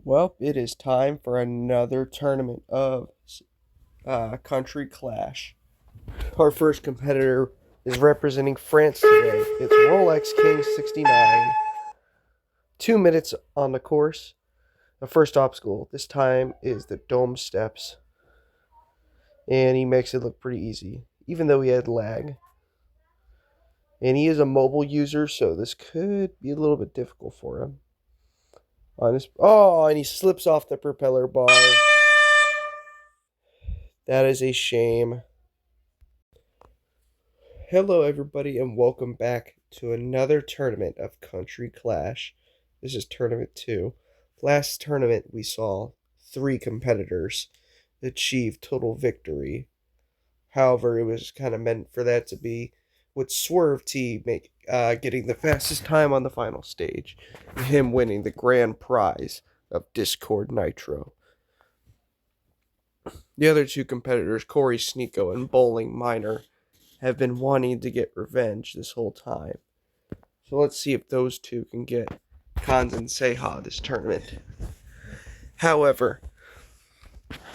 Well, it is time for another tournament of Country Clash. Our first competitor is representing France today. It's Rolex King 69. 2 minutes on the course. The first obstacle this time is the dome steps, and he makes it look pretty easy, even though he had lag. And he is a mobile user, so this could be a little bit difficult for him. And he slips off the propeller bar. That is a shame. Hello, everybody, and welcome back to another tournament of Country Clash. This is Tournament 2. Last tournament, we saw 3 competitors achieve total victory. However, it was kind of meant for that to be with Swerve T getting the fastest time on the final stage, and him winning the grand prize of Discord Nitro. The other 2 competitors, Corey Sneeko and Bowling Minor, have been wanting to get revenge this whole time. So let's see if those 2 can get Cons and Seha this tournament. However,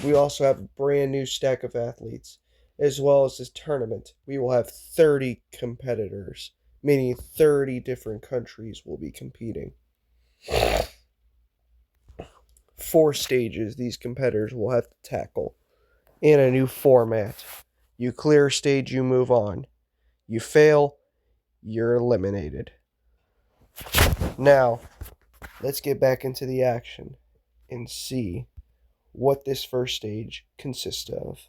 we also have a brand new stack of athletes. As well as this tournament, we will have 30 competitors, meaning 30 different countries will be competing. 4 stages these competitors will have to tackle, and a new format. You clear a stage, you move on. You fail, you're eliminated. Now, let's get back into the action and see what this first stage consists of.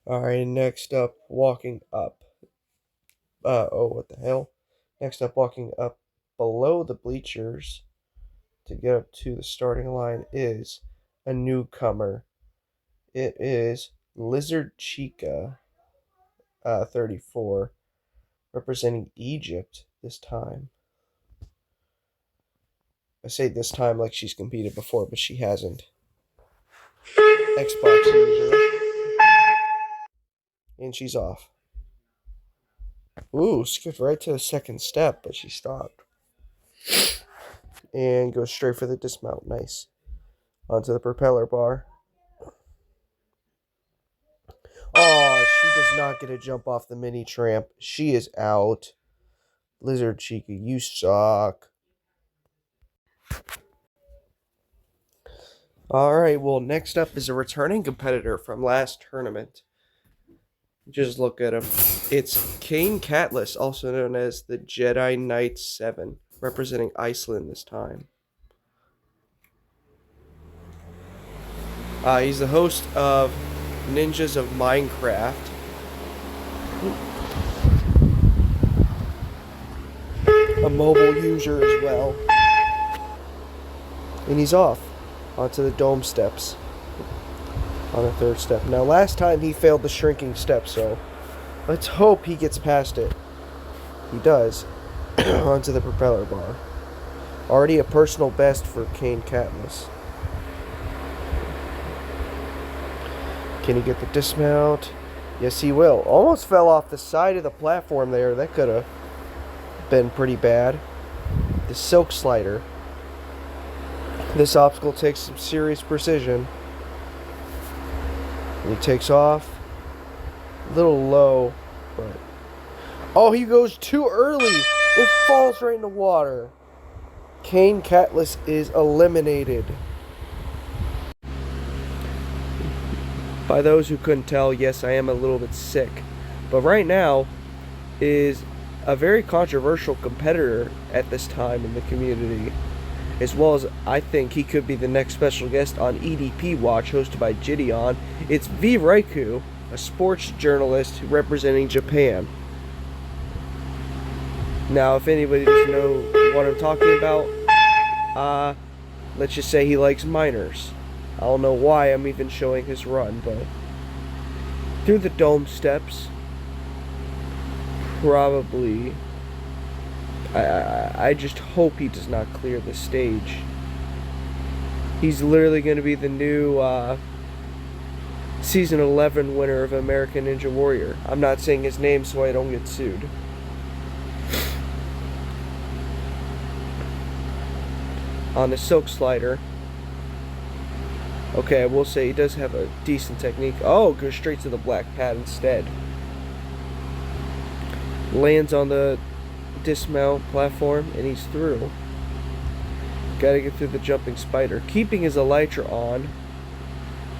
Alright, next up, walking up. What the hell? Next up, walking up below the bleachers to get up to the starting line is a newcomer. It is Lizard Chica, 34, representing Egypt this time. I say this time like she's competed before, but she hasn't. Xbox user. And she's off. Ooh, skipped right to the second step, but she stopped. And goes straight for the dismount. Nice. Onto the propeller bar. Oh, she does not get a jump off the mini tramp. She is out. Lizard Chica, you suck. Alright, well, next up is a returning competitor from last tournament. Just look at him. It's Kane Catless, also known as the Jedi Knight 7, representing Iceland this time. He's the host of Ninjas of Minecraft. A mobile user as well. And he's off. onto the dome steps on the third step. Now, last time he failed the shrinking step, so let's hope he gets past it. He does. Onto the propeller bar. Already a personal best for Kane Catless. Can he get the dismount? Yes, he will. Almost fell off the side of the platform there. That could have been pretty bad. The silk slider. This obstacle takes some serious precision. And he takes off. A little low, but... Oh, he goes too early. It falls right in the water. Kane Catless is eliminated. By those who couldn't tell, yes, I am a little bit sick. But right now is a very controversial competitor at this time in the community. As well as I think he could be the next special guest on EDP Watch, hosted by Gideon. It's V. Raiku, a sports journalist representing Japan. Now, if anybody doesn't know what I'm talking about, let's just say he likes minors. I don't know why I'm even showing his run, but through the dome steps, probably. I just hope he does not clear the stage. He's literally going to be the new Season 11 winner of American Ninja Warrior. I'm not saying his name so I don't get sued. On the silk slider. Okay, I will say he does have a decent technique. Oh, goes straight to the black pad instead. Lands on the dismount platform and he's through. Gotta get through the jumping spider. Keeping his elytra on.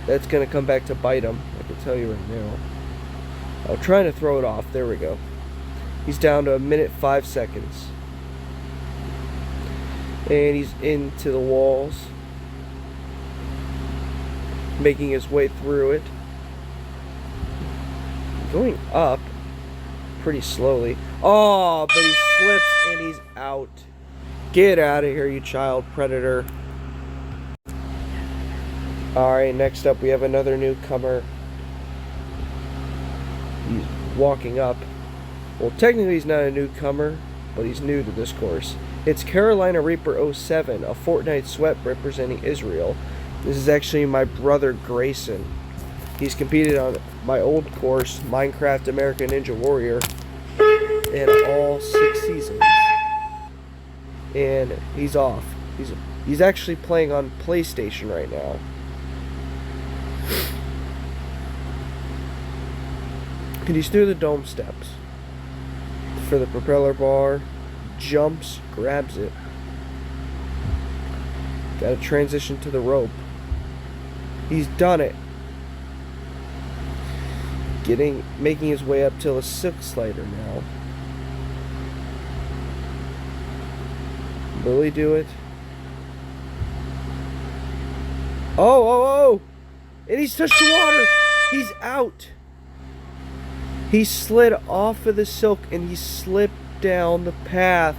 That's gonna come back to bite him. I can tell you right now. Oh, trying to throw it off. There we go. He's down to 1:05 seconds. And he's into the walls. Making his way through it. Going up pretty slowly. Oh, but he slips and he's out. Get out of here, you child predator. Alright, next up we have another newcomer. He's walking up. Well, technically he's not a newcomer, but he's new to this course. It's Carolina Reaper 07, a Fortnite sweat representing Israel. This is actually my brother Grayson. He's competed on my old course, Minecraft American Ninja Warrior, in all 6 seasons. And he's off. He's actually playing on PlayStation right now. And he's through the dome steps. For the propeller bar, jumps, grabs it. Gotta transition to the rope. He's done it. Making his way up to the silk slider now. Will he do it? Oh! And he's touched the water! He's out! He slid off of the silk and he slipped down the path.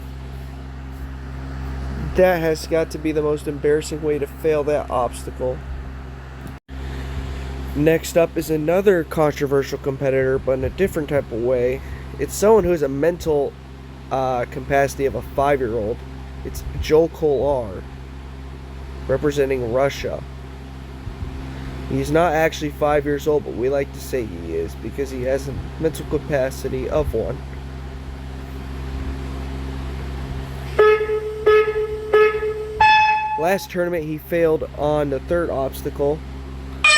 That has got to be the most embarrassing way to fail that obstacle. Next up is another controversial competitor, but in a different type of way. It's someone who has a mental capacity of a 5-year-old. It's Joel Kolar, representing Russia. He's not actually 5 years old, but we like to say he is, because he has a mental capacity of one. Last tournament, he failed on the third obstacle.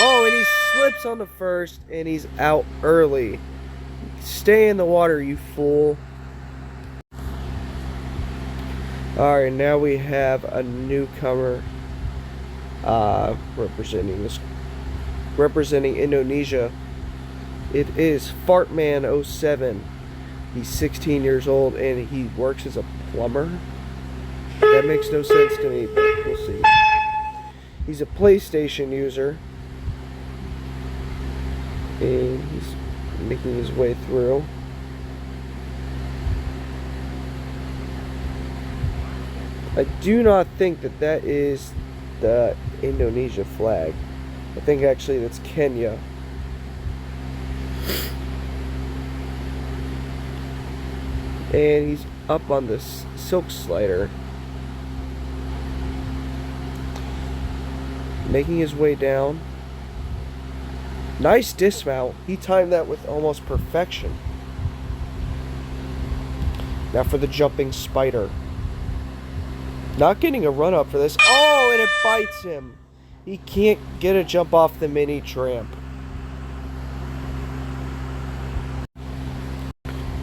Oh, and he slips on the first, and he's out early. Stay in the water, you fool. Alright, now we have a newcomer representing Indonesia. It is Fartman07. He's 16 years old, and he works as a plumber. That makes no sense to me, but we'll see. He's a PlayStation user. And he's making his way through. I do not think that is the Indonesia flag. I think actually that's Kenya. And he's up on this silk slider, making his way down. Nice dismount. He timed that with almost perfection. Now for the jumping spider. Not getting a run up for this. Oh, and it bites him. He can't get a jump off the mini tramp.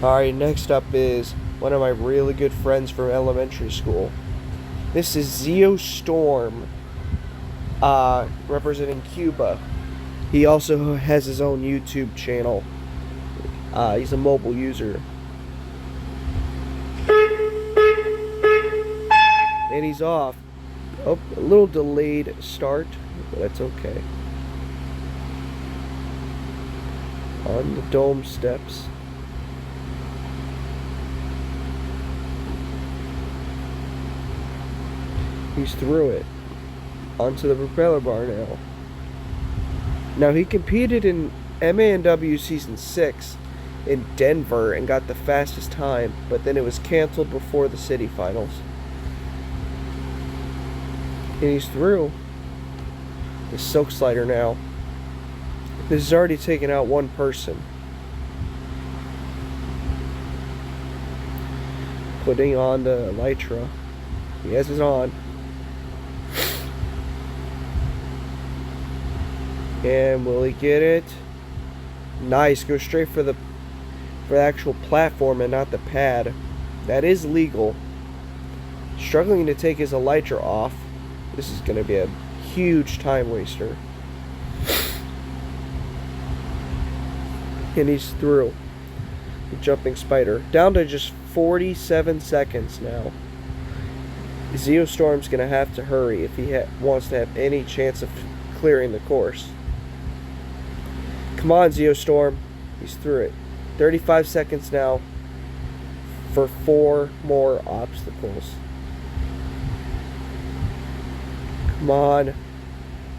Alright, next up is one of my really good friends from elementary school. This is Zeo Storm, representing Cuba. He also has his own YouTube channel. He's a mobile user. And he's off. Oh, a little delayed start, but that's okay. On the dome steps. He's through it. Onto the propeller bar now. Now he competed in MANW Season 6 in Denver and got the fastest time, but then it was canceled before the city finals. And he's through the silk slider now. This has already taken out one person. Putting on the elytra. He has his on. And will he get it? Nice. Go straight for the actual platform and not the pad. That is legal. Struggling to take his elytra off. This is going to be a huge time waster. And he's through. The jumping spider. Down to just 47 seconds now. Zeo Storm's going to have to hurry if he wants to have any chance of clearing the course. Come on, Zeo Storm. He's through it. 35 seconds now for 4 more obstacles. Come on.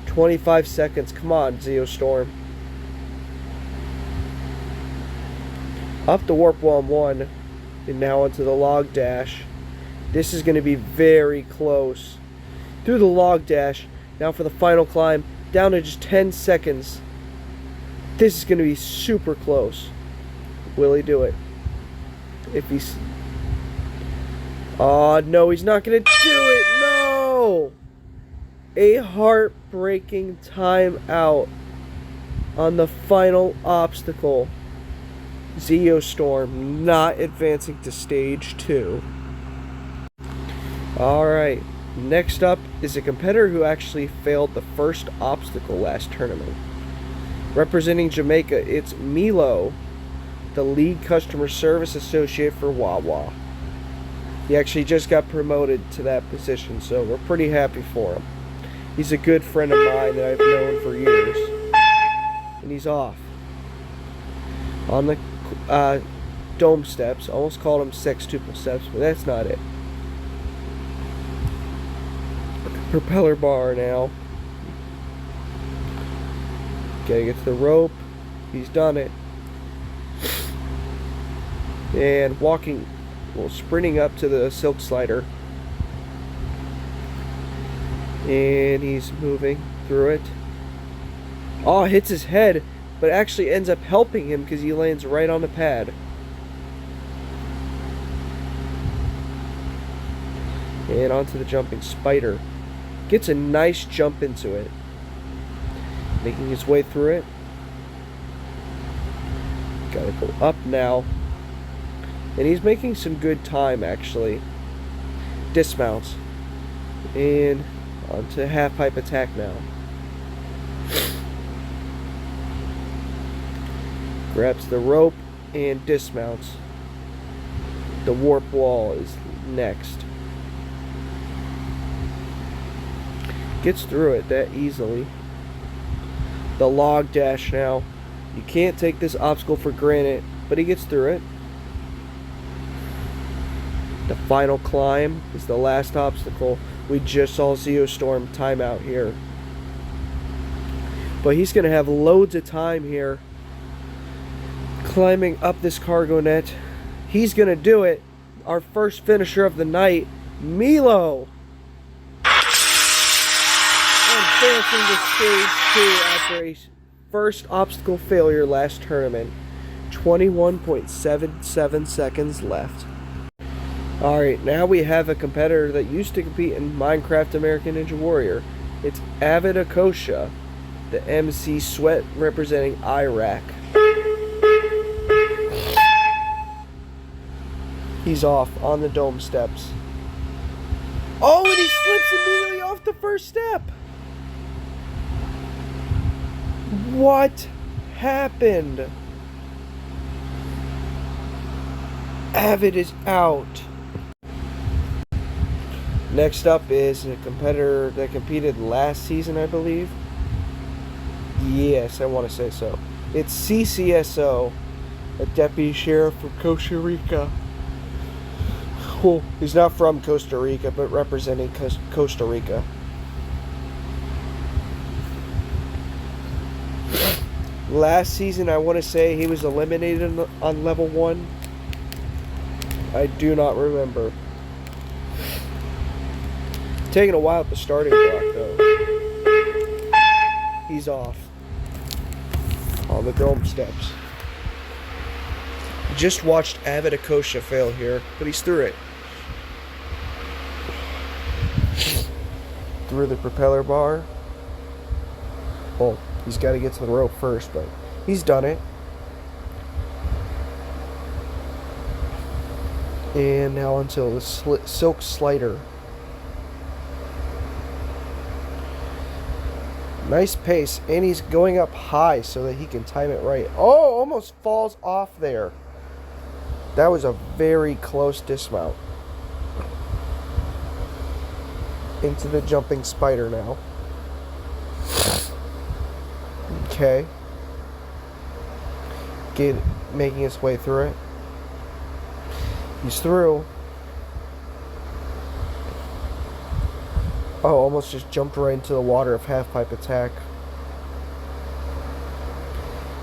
25 seconds. Come on, Zeo Storm. Up the warp wall 1. And now onto the log dash. This is going to be very close. Through the log dash. Now for the final climb. Down to just 10 seconds. This is going to be super close. Will he do it? If he's... Oh, no, he's not going to do it. No! A heartbreaking timeout on the final obstacle. Zeo Storm not advancing to stage 2. Alright, next up is a competitor who actually failed the first obstacle last tournament. Representing Jamaica, it's Milo, the lead customer service associate for Wawa. He actually just got promoted to that position, so we're pretty happy for him. He's a good friend of mine that I've known for years. And he's off. On the dome steps. Almost called them sextuple steps, but that's not it. Propeller bar now. Gotta get to the rope. He's done it. And walking, well, sprinting up to the silk slider. And he's moving through it. Oh, hits his head, but actually ends up helping him because he lands right on the pad. And onto the jumping spider. Gets a nice jump into it. Making his way through it. Gotta go up now. And he's making some good time, actually. Dismounts. And onto half pipe attack now. Grabs the rope and dismounts. The warp wall is next. Gets through it that easily. The log dash now. You can't take this obstacle for granted, but he gets through it. The final climb is the last obstacle, We just saw Zeostorm timeout here. But he's going to have loads of time here climbing up this cargo net. He's going to do it. Our first finisher of the night, Milo. Advancing to stage 2 after a first obstacle failure last tournament. 21.77 seconds left. Alright, now we have a competitor that used to compete in Minecraft American Ninja Warrior. It's Avid Akosha, the MC Sweat representing Iraq. He's off on the dome steps. Oh, and he slips immediately off the first step. What happened? Avid is out. Next up is a competitor that competed last season, I believe. Yes, I want to say so. It's CCSO, a deputy sheriff from Costa Rica. Well, he's not from Costa Rica, but representing Costa Rica. Last season, I want to say he was eliminated on level 1. I do not remember. Taking a while at the starting block, though. He's off on the dome steps. Just watched Avid Akosha fail here, but he's through it. Through the propeller bar. Well, he's got to get to the rope first, but he's done it. And now until the silk slider. Nice pace, and he's going up high so that he can time it right. Oh, almost falls off there. That was a very close dismount. Into the jumping spider now. Okay. Making his way through it. He's through. Oh, almost just jumped right into the water of half-pipe attack.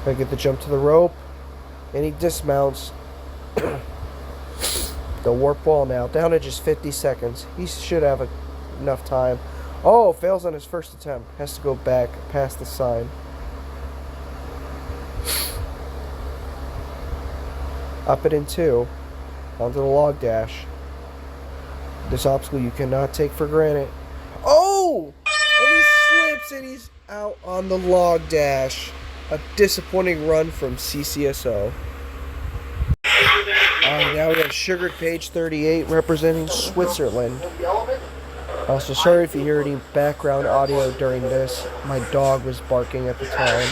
I get the jump to the rope, and he dismounts. The warp wall now, down to just 50 seconds. He should have enough time. Oh, fails on his first attempt. Has to go back past the sign. Up it in 2. Onto the log dash. This obstacle you cannot take for granted. Oh! And he slips and he's out on the log dash. A disappointing run from CCSO. Now we have Sugar Page 38 representing Switzerland. Also, sorry if you hear any background audio during this. My dog was barking at the time.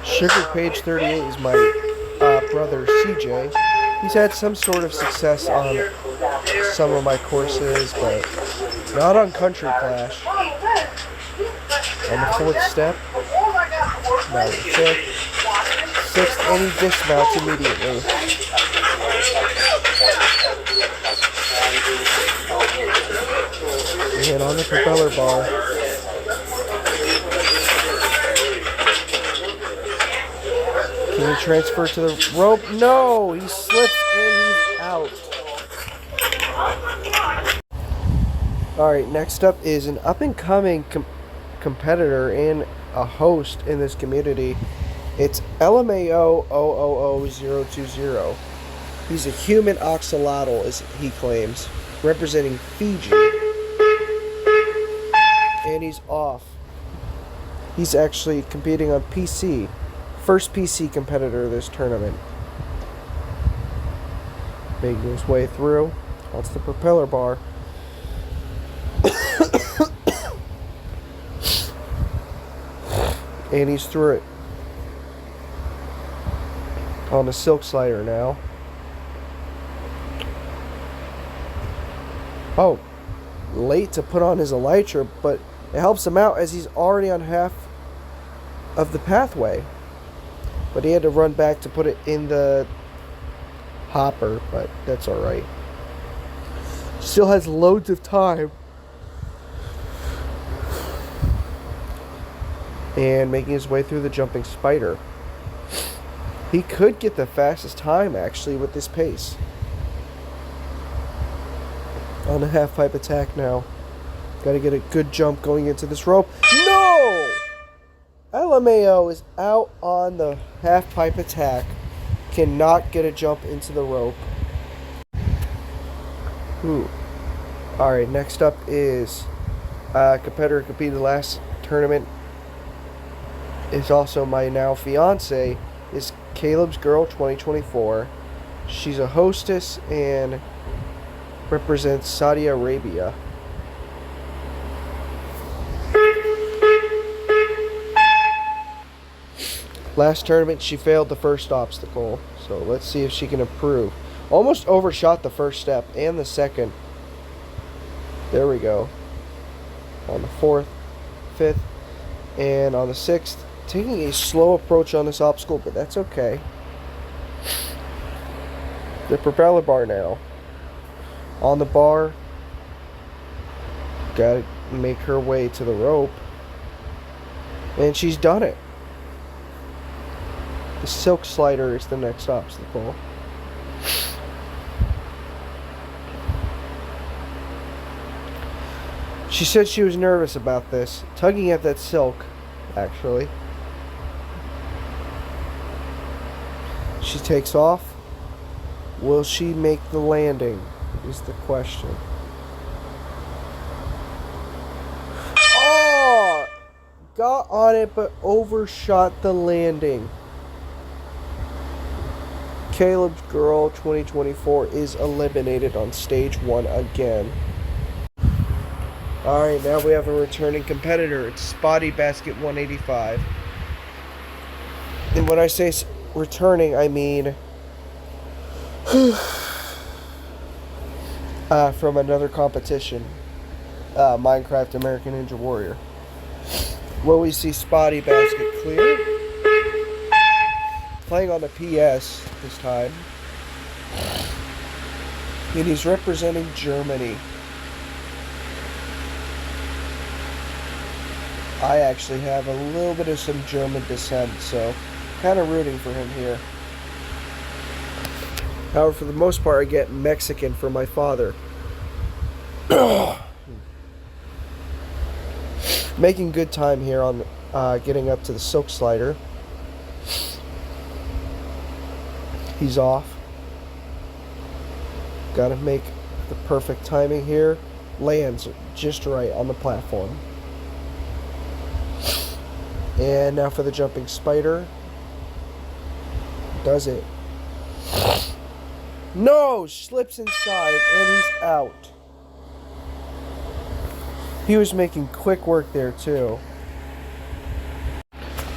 Sugar Page 38 is my brother CJ. He's had some sort of success on some of my courses, but not on Country Clash. On the 4th step, now the 5th, 6th, and he dismounts immediately. And on the propeller bar. Can he transfer to the rope? No! He slips and he's out. Alright, next up is an up-and-coming competitor and a host in this community. It's LMAO000020. He's a human axolotl, as he claims, representing Fiji. And he's off. He's actually competing on PC. First PC competitor of this tournament. Making his way through. That's the propeller bar. And he's through it. On the silk slider now. Oh, late to put on his elytra, but it helps him out as he's already on half of the pathway. But he had to run back to put it in the hopper, but that's alright. Still has loads of time. And making his way through the jumping spider. He could get the fastest time, actually, with this pace. On a half pipe attack now. Got to get a good jump going into this rope. No! LMAO is out on the half pipe attack. Cannot get a jump into the rope. Ooh. Alright, next up is a competitor who competed last tournament. Is also my now fiance. Is Caleb's Girl 2024. She's a hostess and represents Saudi Arabia. Last tournament, she failed the first obstacle, so let's see if she can improve. Almost overshot the first step and the second. There we go. On the fourth, fifth, and on the sixth. Taking a slow approach on this obstacle, but that's okay. The propeller bar now. On the bar. Gotta make her way to the rope. And she's done it. The silk slider is the next obstacle. She said she was nervous about this. Tugging at that silk, actually. She takes off. Will she make the landing? Is the question. Oh! Got on it but overshot the landing. Caleb's Girl 2024 is eliminated on stage 1 again. Alright, now we have a returning competitor. It's Spotty Basket 185. And when I say returning, I mean from another competition, Minecraft American Ninja Warrior. Will we see Spotty Basket clear? Playing on the PS this time. And he's representing Germany. I actually have a little bit of some German descent, so kind of rooting for him here. However, for the most part, I get Mexican for my father. Making good time here on getting up to the silk slider. He's off. Gotta make the perfect timing here. Lands just right on the platform. And now for the jumping spider. Does it. No! Slips inside and he's out. He was making quick work there too.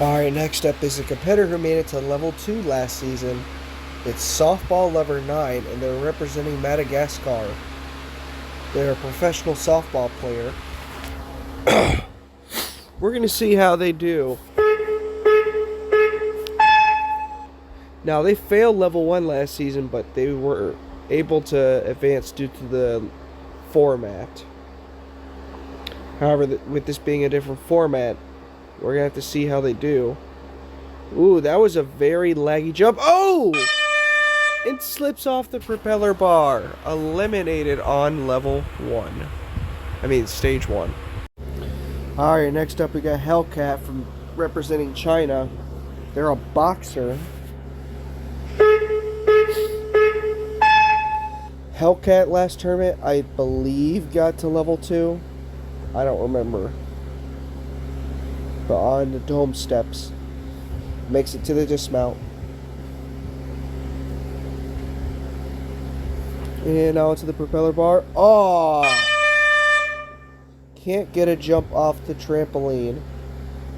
Alright, next up is a competitor who made it to level 2 last season. It's Softball Lover 9 and they're representing Madagascar. They're a professional softball player. We're going to see how they do. Now, they failed level 1 last season, but they were able to advance due to the format. However, with this being a different format, we're going to have to see how they do. Ooh, that was a very laggy jump. Oh! It slips off the propeller bar. Eliminated on level 1. I mean, stage 1. Alright, next up we got Hellcat from representing China. They're a boxer. Hellcat last tournament, I believe, got to level 2. I don't remember. But on the dome steps. Makes it to the dismount. And now to the propeller bar. Oh! Can't get a jump off the trampoline.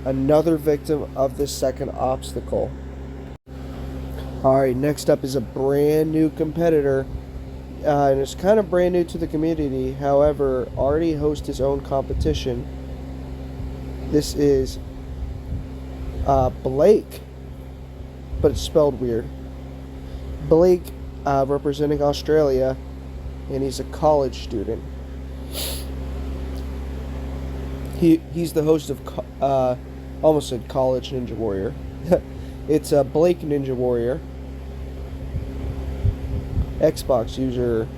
Another victim of the second obstacle. Alright, next up is a brand new competitor. And it's kind of brand new to the community. However, already hosts his own competition. This is Blake. But it's spelled weird. Blake representing Australia, and he's a college student. He's the host of almost said College Ninja Warrior. It's a Blake Ninja Warrior, Xbox user.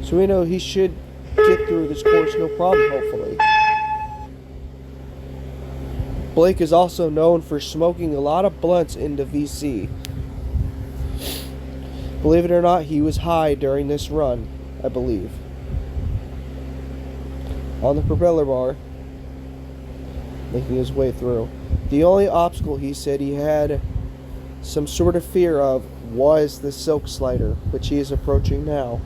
So we know he should get through this course no problem, hopefully. Blake is also known for smoking a lot of blunts into VC. Believe it or not, he was high during this run, I believe. On the propeller bar, making his way through. The only obstacle he said he had some sort of fear of was the silk slider, which he is approaching now.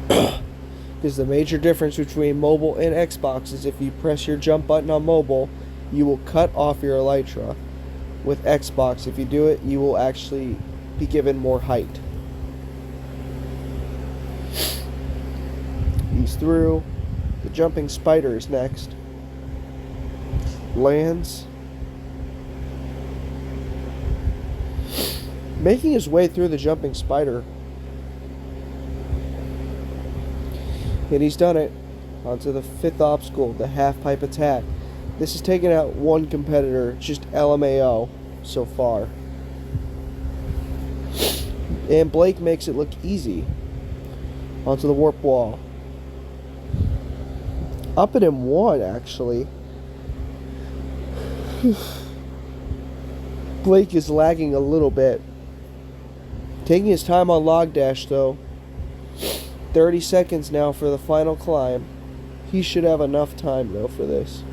Because the major difference between mobile and Xbox is if you press your jump button on mobile, you will cut off your elytra. With Xbox, if you do it, you will actually be given more height. He's through. The jumping spider is next. Lands. Making his way through the jumping spider. And he's done it. Onto the fifth obstacle, the half pipe attack. This has taken out one competitor, just LMAO so far. And Blake makes it look easy. Onto the warp wall. Up it in one, actually. Blake is lagging a little bit. Taking his time on log dash, though. 30 seconds now for the final climb. He should have enough time, though, for this.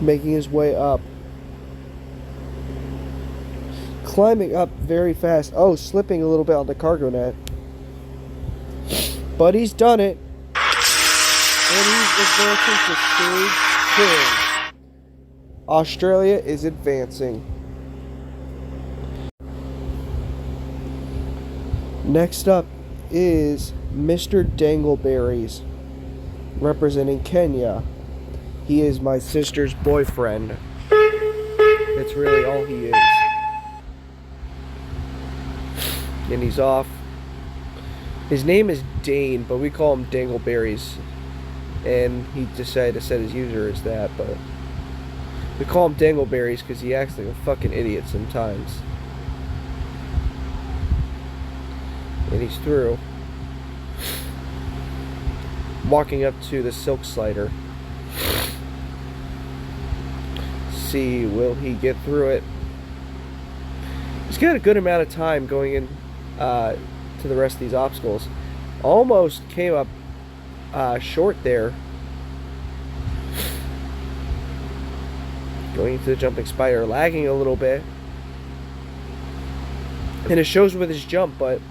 Making his way up. Climbing up very fast. Oh, slipping a little bit on the cargo net. But he's done it. And he's advancing to stage 2. Australia is advancing. Next up is Mr. Dangleberries, representing Kenya. He is my sister's boyfriend. That's really all he is. And he's off. His name is Dane, but we call him Dangleberries. And he decided to set his user as that, but we call him Dangleberries because he acts like a fucking idiot sometimes. And he's through. Walking up to the silk slider. See, will he get through it? He's got a good amount of time going in to the rest of these obstacles. Almost came up short there. Going into the jumping spider, lagging a little bit. And it shows with his jump, but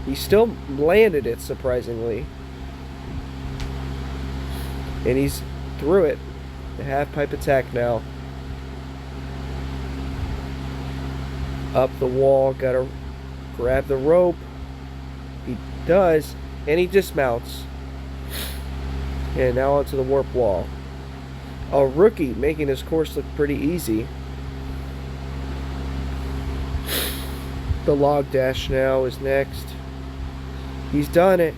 he still landed it, surprisingly. And he's through it. The half pipe attack now. Up the wall, gotta grab the rope. He does, and he dismounts. And now onto the warp wall. A rookie making his course look pretty easy. The log dash now is next. He's done it.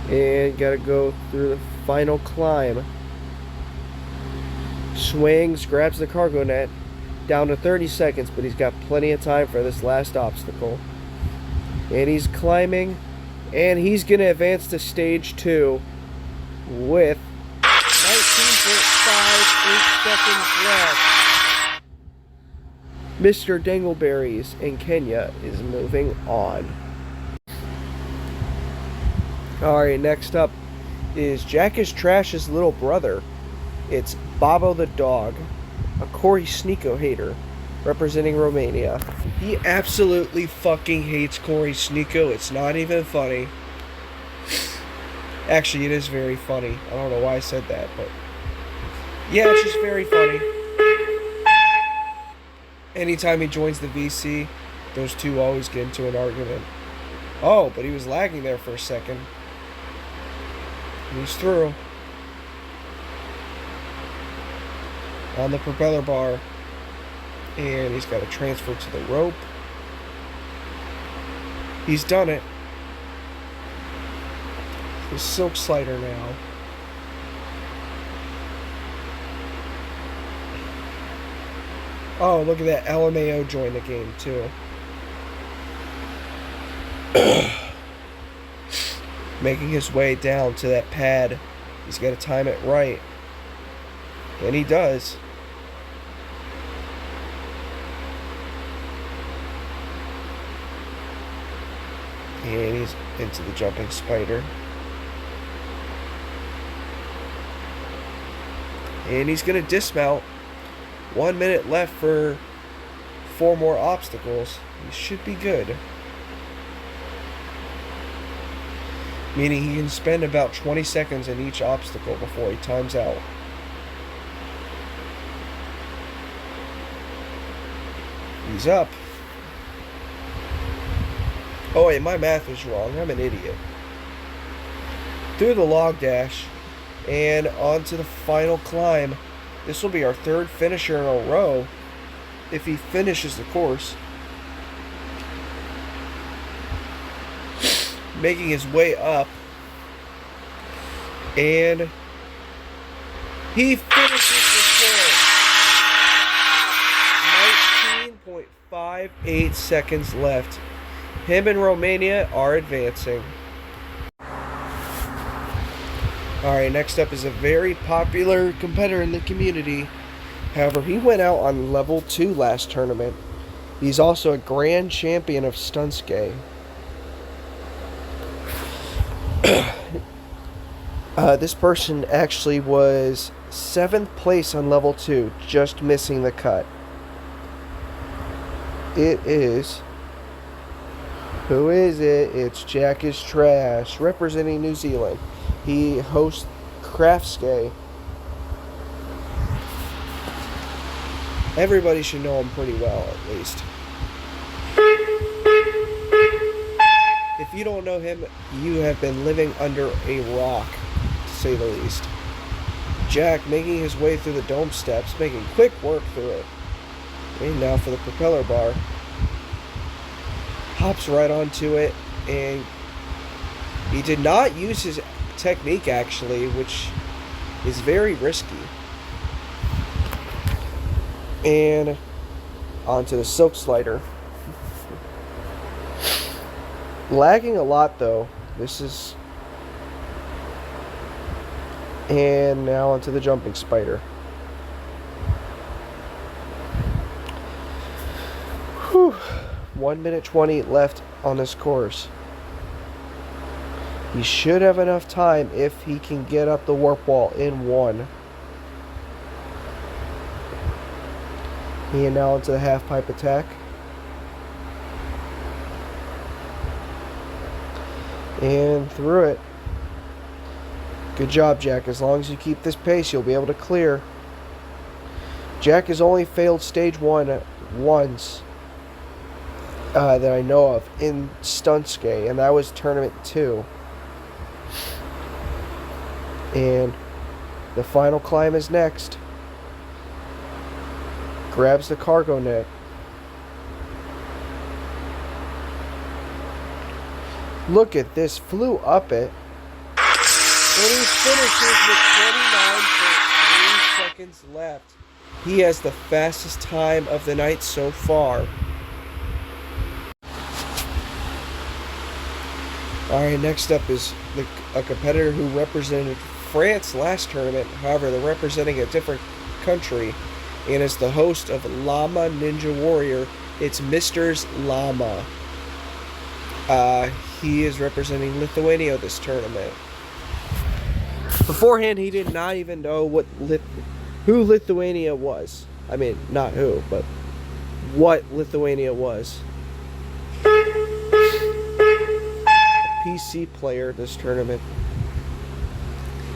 And gotta go through the final climb. Swings, grabs the cargo net. Down to 30 seconds, but he's got plenty of time for this last obstacle. And he's climbing. And he's gonna advance to stage 2 with 19.58 seconds left. Mr. Dangleberries in Kenya is moving on. Alright, next up is Jack is Trash's little brother. It's Bobo the dog, a Corey Sneeko hater, representing Romania. He absolutely fucking hates Corey Sneeko. It's not even funny. Actually, it is very funny. I don't know why I said that, but yeah, it's just very funny. Anytime he joins the VC, those two always get into an argument. Oh, but he was lagging there for a second. He's through. on the propeller bar. And he's got to transfer to the rope. He's done it. The silk slider now. Oh, look at that. LMAO joined the game, too. Making his way down to that pad. He's got to time it right. And he does. And he's into the jumping spider. And he's going to dismount. 1 minute left for 4 more obstacles. He should be good. Meaning he can spend about 20 seconds in each obstacle before he times out. He's up. Oh wait, my math was wrong. I'm an idiot. Through the log dash and onto the final climb. This will be our 3rd finisher in a row if he finishes the course. Making his way up. And he finishes the course. 19.58 seconds left. Him and Romania are advancing. Alright, next up is a very popular competitor in the community. However, he went out on level 2 last tournament. He's also a grand champion of Stunskei. This person actually was 7th place on level 2, just missing the cut. It is... Who is it? It's Jack is Trash, representing New Zealand. He hosts Craftskei. Everybody should know him pretty well, at least. If you don't know him, you have been living under a rock, to say the least. Jack making his way through the dome steps, making quick work through it. And now for the propeller bar. Hops right onto it, and he did not use his technique, actually, which is very risky. And onto the silk slider. Lagging a lot, though. This is... And now onto the jumping spider. Whew. 1 minute 20 left on this course. He should have enough time if he can get up the warp wall in 1. And now into the half pipe attack. And through it. Good job, Jack. As long as you keep this pace, you'll be able to clear. Jack has only failed stage 1 once. That I know of in Stunskei, and that was tournament 2. And the final climb is next. Grabs the cargo net. Look at this, flew up it. And he finishes with 29.3 seconds left. He has the fastest time of the night so far. Alright, next up is a competitor who represented France last tournament. However, they're representing a different country. And is the host of Llama Ninja Warrior. It's Mr. Llama. He is representing Lithuania this tournament. Beforehand, he did not even know who Lithuania was. I mean, not who, but what Lithuania was. PC player this tournament.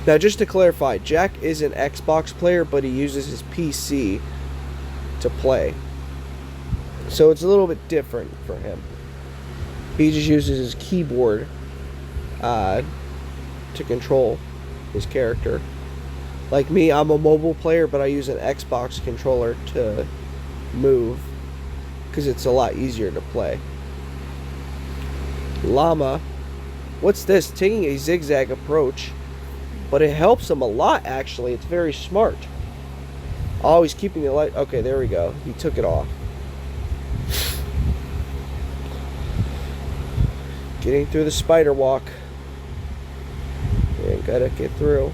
Now, just to clarify, Jack is an Xbox player, but he uses his PC to play. So it's a little bit different for him. He just uses his keyboard to control his character. Like me, I'm a mobile player, but I use an Xbox controller to move because it's a lot easier to play. Llama, what's this? Taking a zigzag approach, but it helps him a lot actually. It's very smart. Always keeping the light. Okay, there we go. He took it off. Getting through the spider walk. Yeah, gotta get through.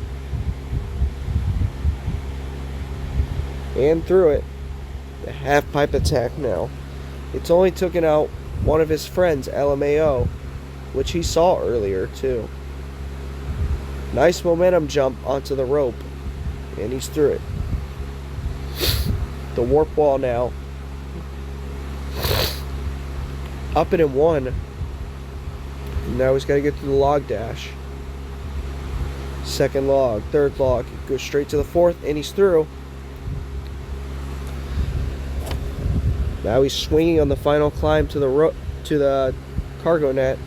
And through it. The half pipe attack now. It's only taken out one of his friends, LMAO, which he saw earlier too. Nice momentum jump onto the rope. And he's through it. The warp wall now. Up it in one. Now he's got to get through the log dash. Second log, third log. Goes straight to the fourth, and he's through. Now he's swinging on the final climb to the cargo net.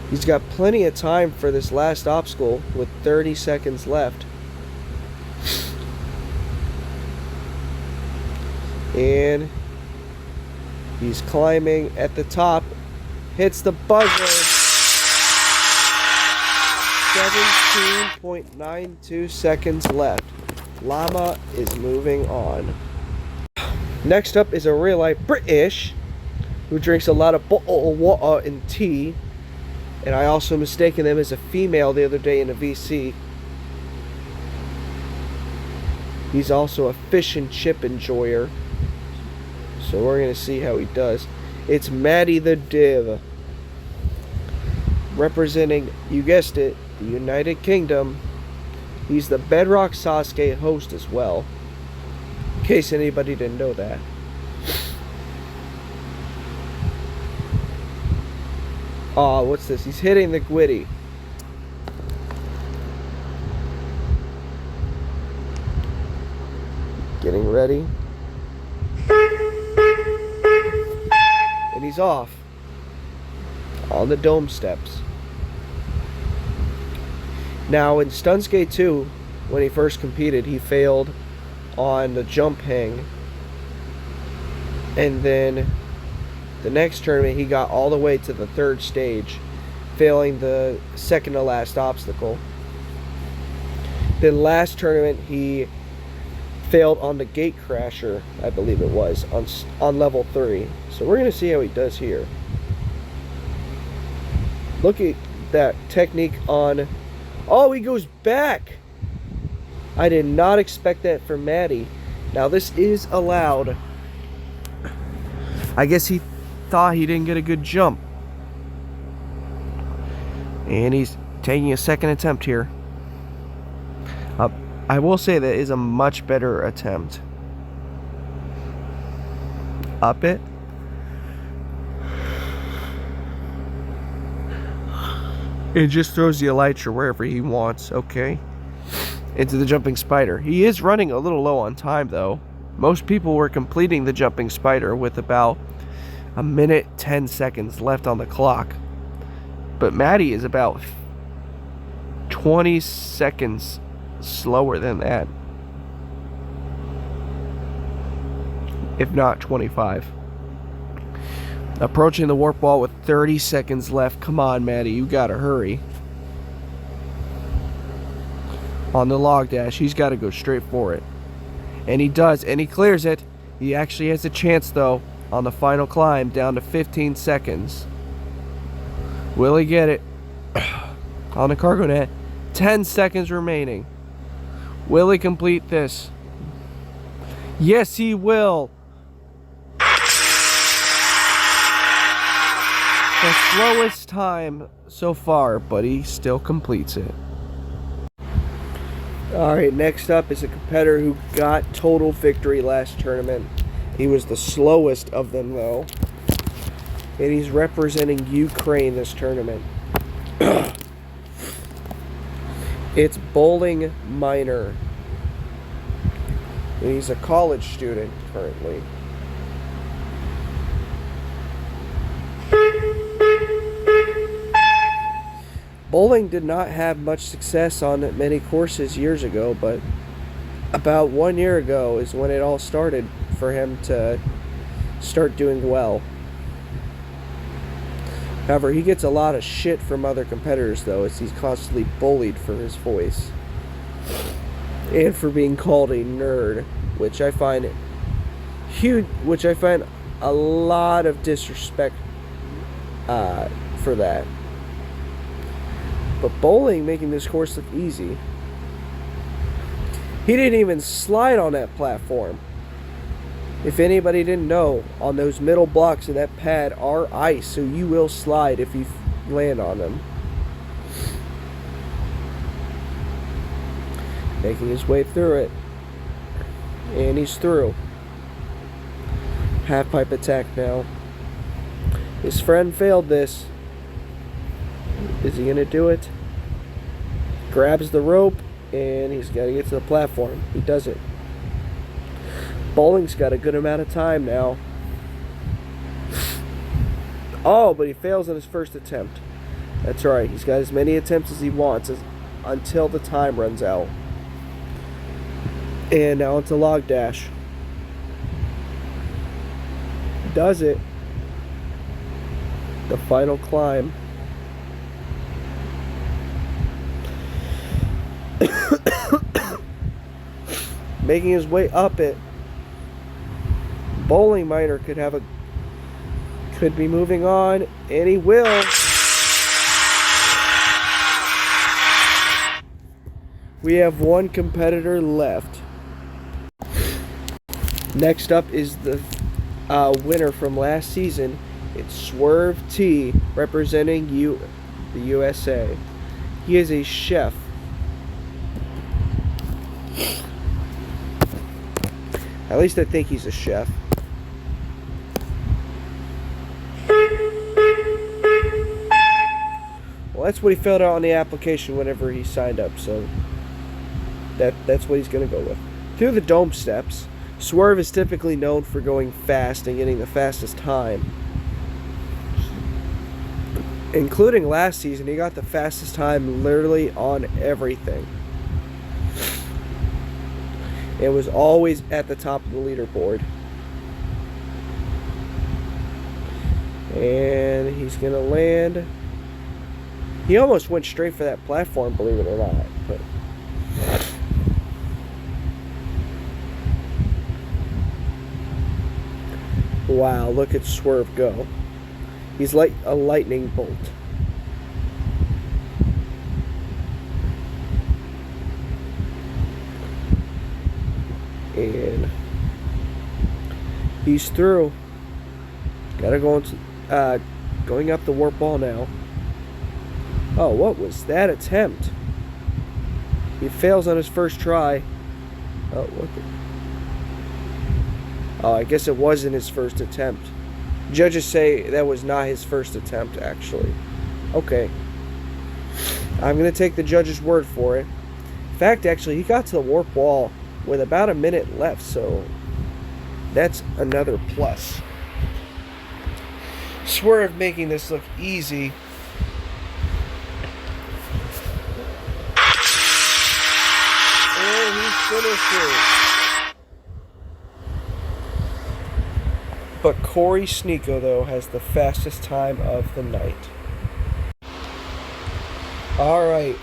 He's got plenty of time for this last obstacle with 30 seconds left. And he's climbing at the top. Hits the buzzer. 17.92 seconds left. Llama is moving on. Next up is a real life British who drinks a lot of bottled water and tea. And I also mistaken them as a female the other day in a VC. He's also a fish and chip enjoyer. So we're going to see how he does. It's Matty the Div. Representing, you guessed it, the United Kingdom. He's the Bedrock Sasuke host as well. In case anybody didn't know that. Aw, what's this? He's hitting the Gwitty. Getting ready. And he's off. On the dome steps. Now in Stunskate 2, when he first competed, he failed on the jump hang. And then the next tournament, he got all the way to the third stage, failing the second to last obstacle. Then last tournament, he failed on the gate crasher, I believe it was, on level 3. So we're going to see how he does here. Look at that technique on... Oh, he goes back! I did not expect that for Matty. Now this is allowed. I guess he thought he didn't get a good jump. And he's taking a second attempt here. I will say that is a much better attempt. Up it. It just throws the elytra wherever he wants, okay? Into the jumping spider. He is running a little low on time though. Most people were completing the jumping spider with about a minute 10 seconds left on the clock. But Matty is about 20 seconds slower than that. If not 25. Approaching the warp wall with 30 seconds left. Come on, Matty, you gotta hurry. On the log dash, he's gotta go straight for it. And he does, and he clears it. He actually has a chance, though, on the final climb, down to 15 seconds. Will he get it? On the cargo net, 10 seconds remaining. Will he complete this? Yes, he will. The slowest time so far, but he still completes it. Alright, next up is a competitor who got total victory last tournament. He was the slowest of them, though. And he's representing Ukraine this tournament. It's Bowling Minor. And he's a college student currently. Bowling did not have much success on many courses years ago, but about 1 year ago is when it all started for him to start doing well. However, he gets a lot of shit from other competitors, though, as he's constantly bullied for his voice and for being called a nerd, which I find huge. Which I find a lot of disrespect for that. But Bowling making this course look easy. He didn't even slide on that platform. If anybody didn't know, on those middle blocks of that pad are ice, so you will slide if you land on them. Making his way through it. And he's through. Half pipe attack now. His friend failed this. Is he going to do it? Grabs the rope, and he's got to get to the platform. He does it. Bowling's got a good amount of time now. Oh, but he fails on his first attempt. That's right. He's got as many attempts as he wants until the time runs out. And now it's a log dash. Does it. The final climb. Making his way up it. Bowling Miner could be moving on, and he will. We have one competitor left. Next up is the winner from last season. It's Swerve T, representing the USA. He is a chef. At least I think he's a chef. Well, that's what he filled out on the application whenever he signed up, so that's what he's going to go with. Through the dome steps, Swerve is typically known for going fast and getting the fastest time. Including last season, he got the fastest time literally on everything. It was always at the top of the leaderboard. And he's going to land. He almost went straight for that platform, believe it or not. But wow, look at Swerve go. He's like a lightning bolt. And he's through. Gotta go into going up the warp wall now. Oh, what was that attempt? He fails on his first try. Oh, what the... Oh, I guess it wasn't his first attempt. Judges say that was not his first attempt, actually. Okay. I'm going to take the judge's word for it. In fact, actually, he got to the warp wall with about a minute left, so that's another plus. Swerve making this look easy. And he finishes. But Corey Sneeko, though, has the fastest time of the night. Alright,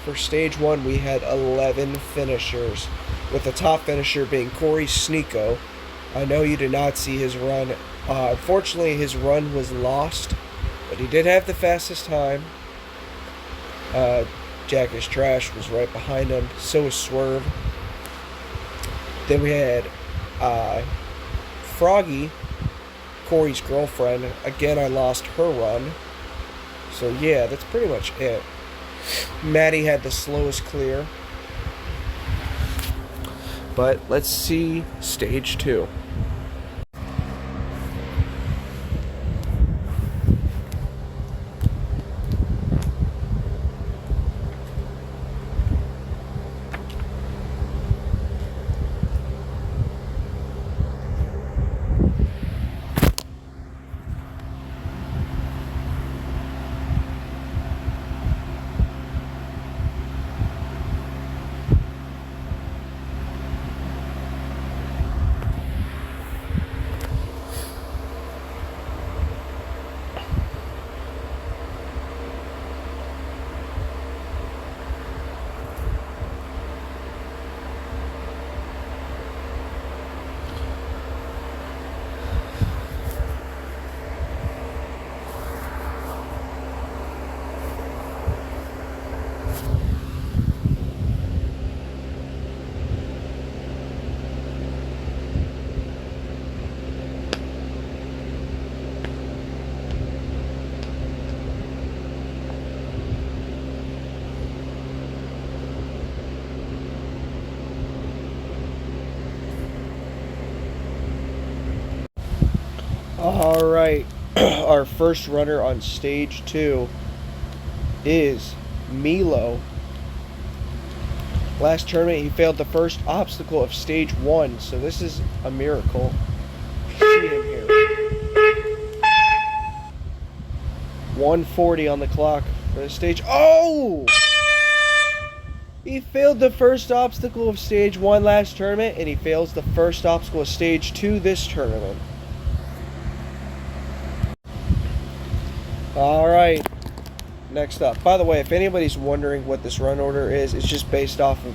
for stage 1 we had 11 finishers, with the top finisher being Corey Sneeko. I know you did not see his run. Unfortunately, his run was lost, but he did have the fastest time. Jack is Trash was right behind him, so was Swerve. Then we had Froggy, Corey's girlfriend. Again, I lost her run. So yeah, that's pretty much it. Maddie had the slowest clear. But let's see stage 2. All right, our first runner on stage 2 is Milo. Last tournament, he failed the first obstacle of stage 1, so this is a miracle. See him here. 140 on the clock for the stage. Oh! He failed the first obstacle of stage 1 last tournament, and he fails the first obstacle of stage 2 this tournament. Alright, next up. By the way, if anybody's wondering what this run order is, it's just based off of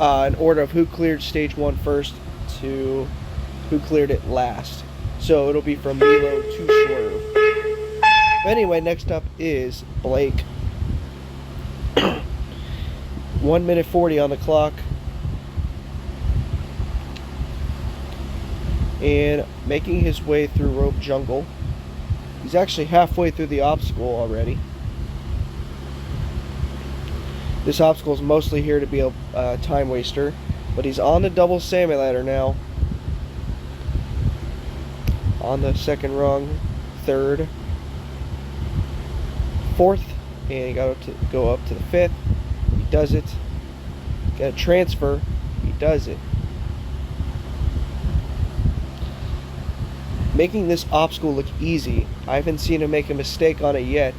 an order of who cleared stage 1 first to who cleared it last. So it'll be from Milo to Swerve. But anyway, next up is Blake. 1 minute 40 on the clock. And making his way through Rope Jungle. He's actually halfway through the obstacle already. This obstacle is mostly here to be a time waster, but he's on the double salmon ladder now. On the second rung, third, fourth, and he got to go up to the fifth. He does it. Got a transfer. He does it. Making this obstacle look easy. I haven't seen him make a mistake on it yet.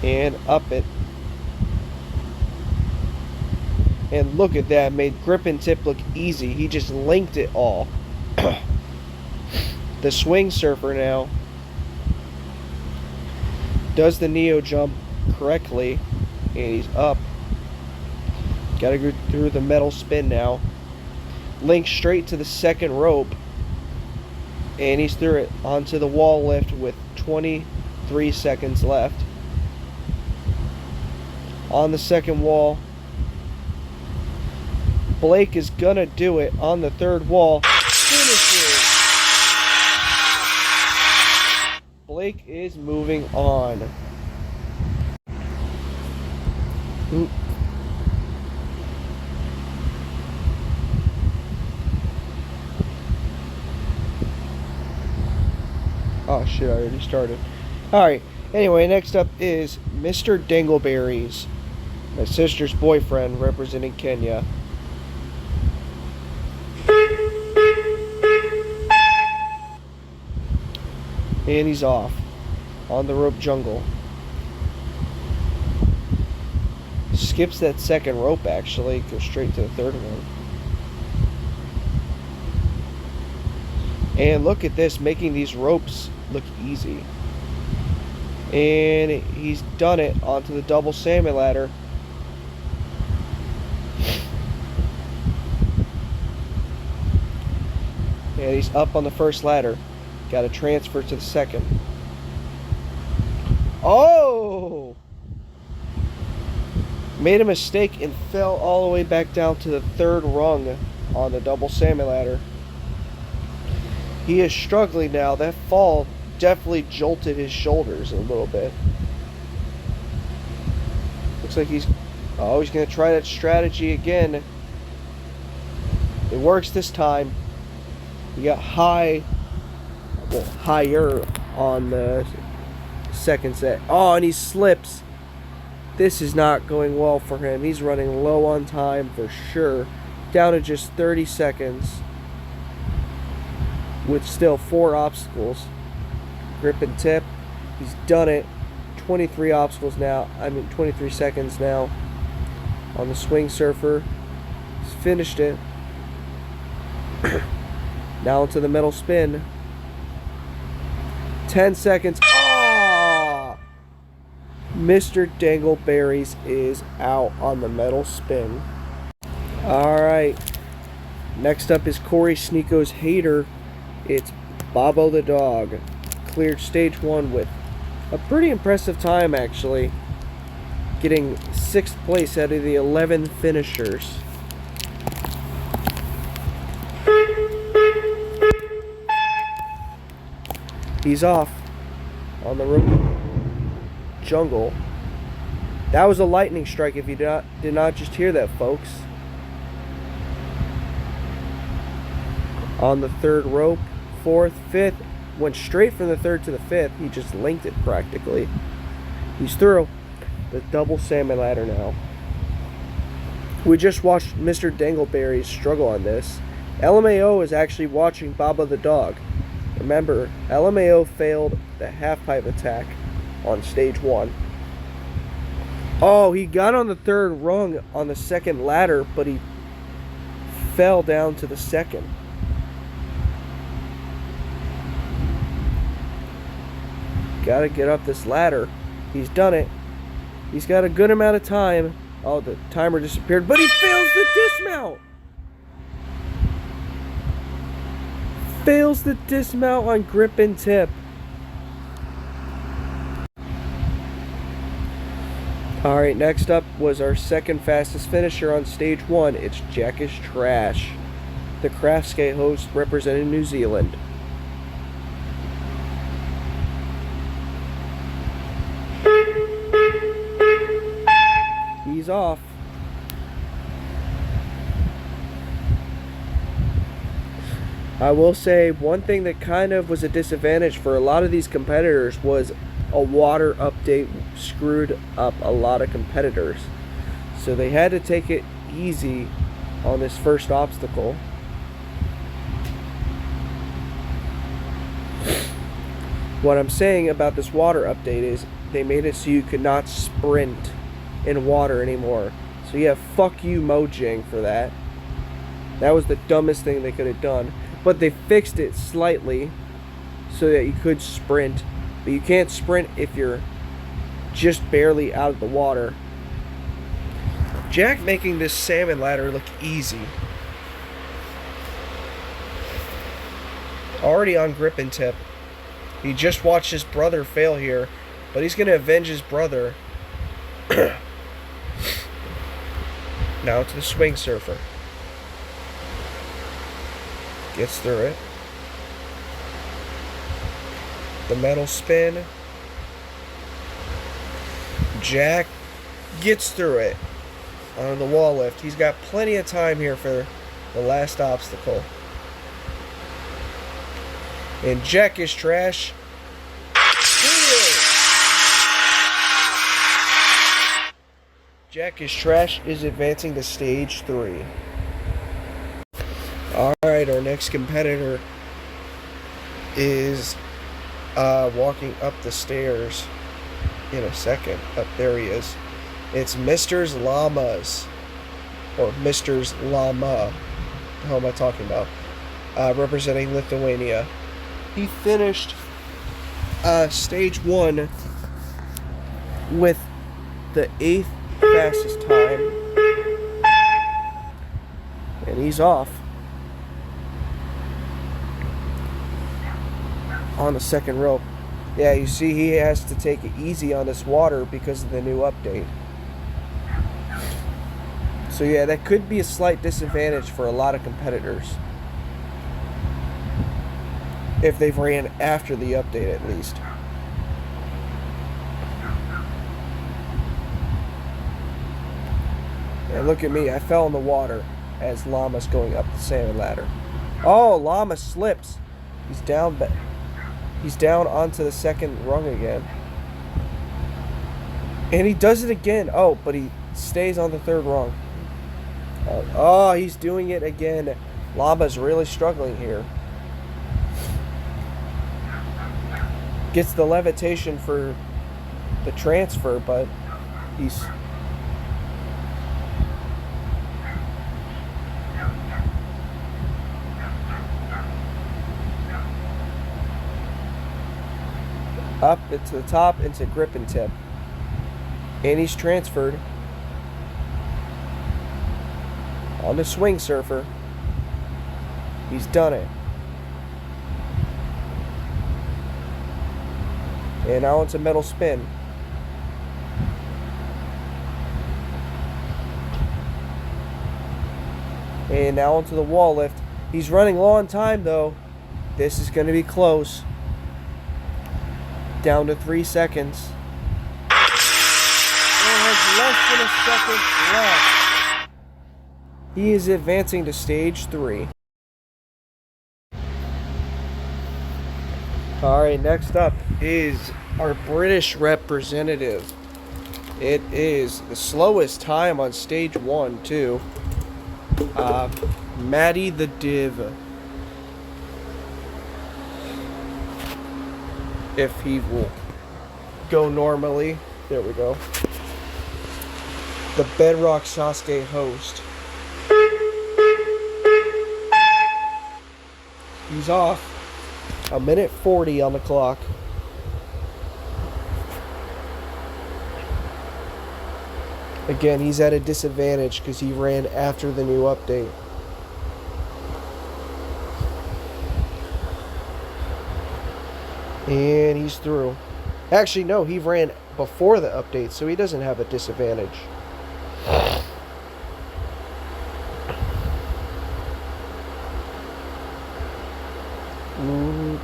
And up it. And look at that. Made grip and tip look easy. He just linked it all. The swing surfer now does the neo jump correctly. And he's up. Gotta go through the metal spin now. Link straight to the second rope. And he's through it onto the wall lift with 23 seconds left. On the second wall. Blake is gonna do it on the third wall. Finishes. Blake is moving on. Oop. Oh shit, I already started. Alright, anyway, next up is Mr. Dingleberries. My sister's boyfriend representing Kenya. And he's off on the rope jungle. Skips that second rope actually, goes straight to the third one. And look at this, making these ropes look easy. And he's done it onto the double salmon ladder. And he's up on the first ladder. Got to transfer to the second. Oh! Made a mistake and fell all the way back down to the third rung on the double salmon ladder. He is struggling now. That fall definitely jolted his shoulders a little bit. Looks like he's going to try that strategy again. It works this time. He got higher on the second set. Oh, and he slips. This is not going well for him. He's running low on time for sure. Down to just 30 seconds. With still 4 obstacles. Grip and tip. He's done it. 23 obstacles now. 23 seconds now. On the swing surfer. He's finished it. Now into the metal spin. 10 seconds. Ah! Mr. Dingleberries is out on the metal spin. Alright. Next up is Corey Sneako's hater. It's Bobo the dog. Cleared stage 1 with a pretty impressive time actually. Getting 6th place out of the 11 finishers. He's off on the rope jungle. That was a lightning strike if you did not just hear that, folks. On the third rope, fourth, fifth, went straight from the third to the fifth. He just linked it practically. He's through. The double salmon ladder now. We just watched Mr. Dangleberry struggle on this. LMAO is actually watching Baba the dog. Remember, LMAO failed the half-pipe attack on stage 1. Oh, he got on the third rung on the second ladder, but he fell down to the second. Gotta get up this ladder. He's done it. He's got a good amount of time. Oh, the timer disappeared, but he fails the dismount. Fails the dismount on grip and tip. Alright, next up was our second fastest finisher on stage 1. It's Jack is Trash, the craft skate host representing New Zealand. He's off. I will say one thing that kind of was a disadvantage for a lot of these competitors was a water update screwed up a lot of competitors. So they had to take it easy on this first obstacle. What I'm saying about this water update is they made it so you could not sprint in water anymore. So yeah, fuck you Mojang for that. That was the dumbest thing they could have done. But they fixed it slightly so that you could sprint. But you can't sprint if you're just barely out of the water. Jack making this salmon ladder look easy. Already on grip and tip. He just watched his brother fail here, but he's going to avenge his brother. Now to the swing surfer. Gets through it. The metal spin. Jack gets through it on the wall lift. He's got plenty of time here for the last obstacle. And Jack is Trash. Jack is Trash is advancing to stage 3. Alright, our next competitor is walking up the stairs in a second. Up there he is. It's Mr. Llamas. Or Mr. Llama. The hell am I talking about? Representing Lithuania. He finished stage 1 with the 8th fastest time. And he's off. On the second rope. Yeah, you see he has to take it easy on this water because of the new update. So yeah, that could be a slight disadvantage for a lot of competitors. If they've ran after the update at least. And look at me, I fell in the water as Llama's going up the salmon ladder. Oh, Llama slips. He's down back. He's down onto the second rung again. And he does it again. Oh, but he stays on the third rung. Oh, he's doing it again. Llama's really struggling here. Gets the levitation for the transfer, but he's... up to the top into grip and tip. And he's transferred on the swing surfer. He's done it. And now it's a metal spin. And now onto the wall lift. He's running low on time though. This is going to be close. Down to 3 seconds. And has less than a second left. He is advancing to stage 3. Alright, next up is our British representative. It is the slowest time on stage 1, too. Matty the Div. If he will go normally. There we go. The Bedrock Sasuke host. He's off. 1:40 on the clock. Again, he's at a disadvantage because he ran after the new update. And he's through. Actually, no, he ran before the update, so he doesn't have a disadvantage.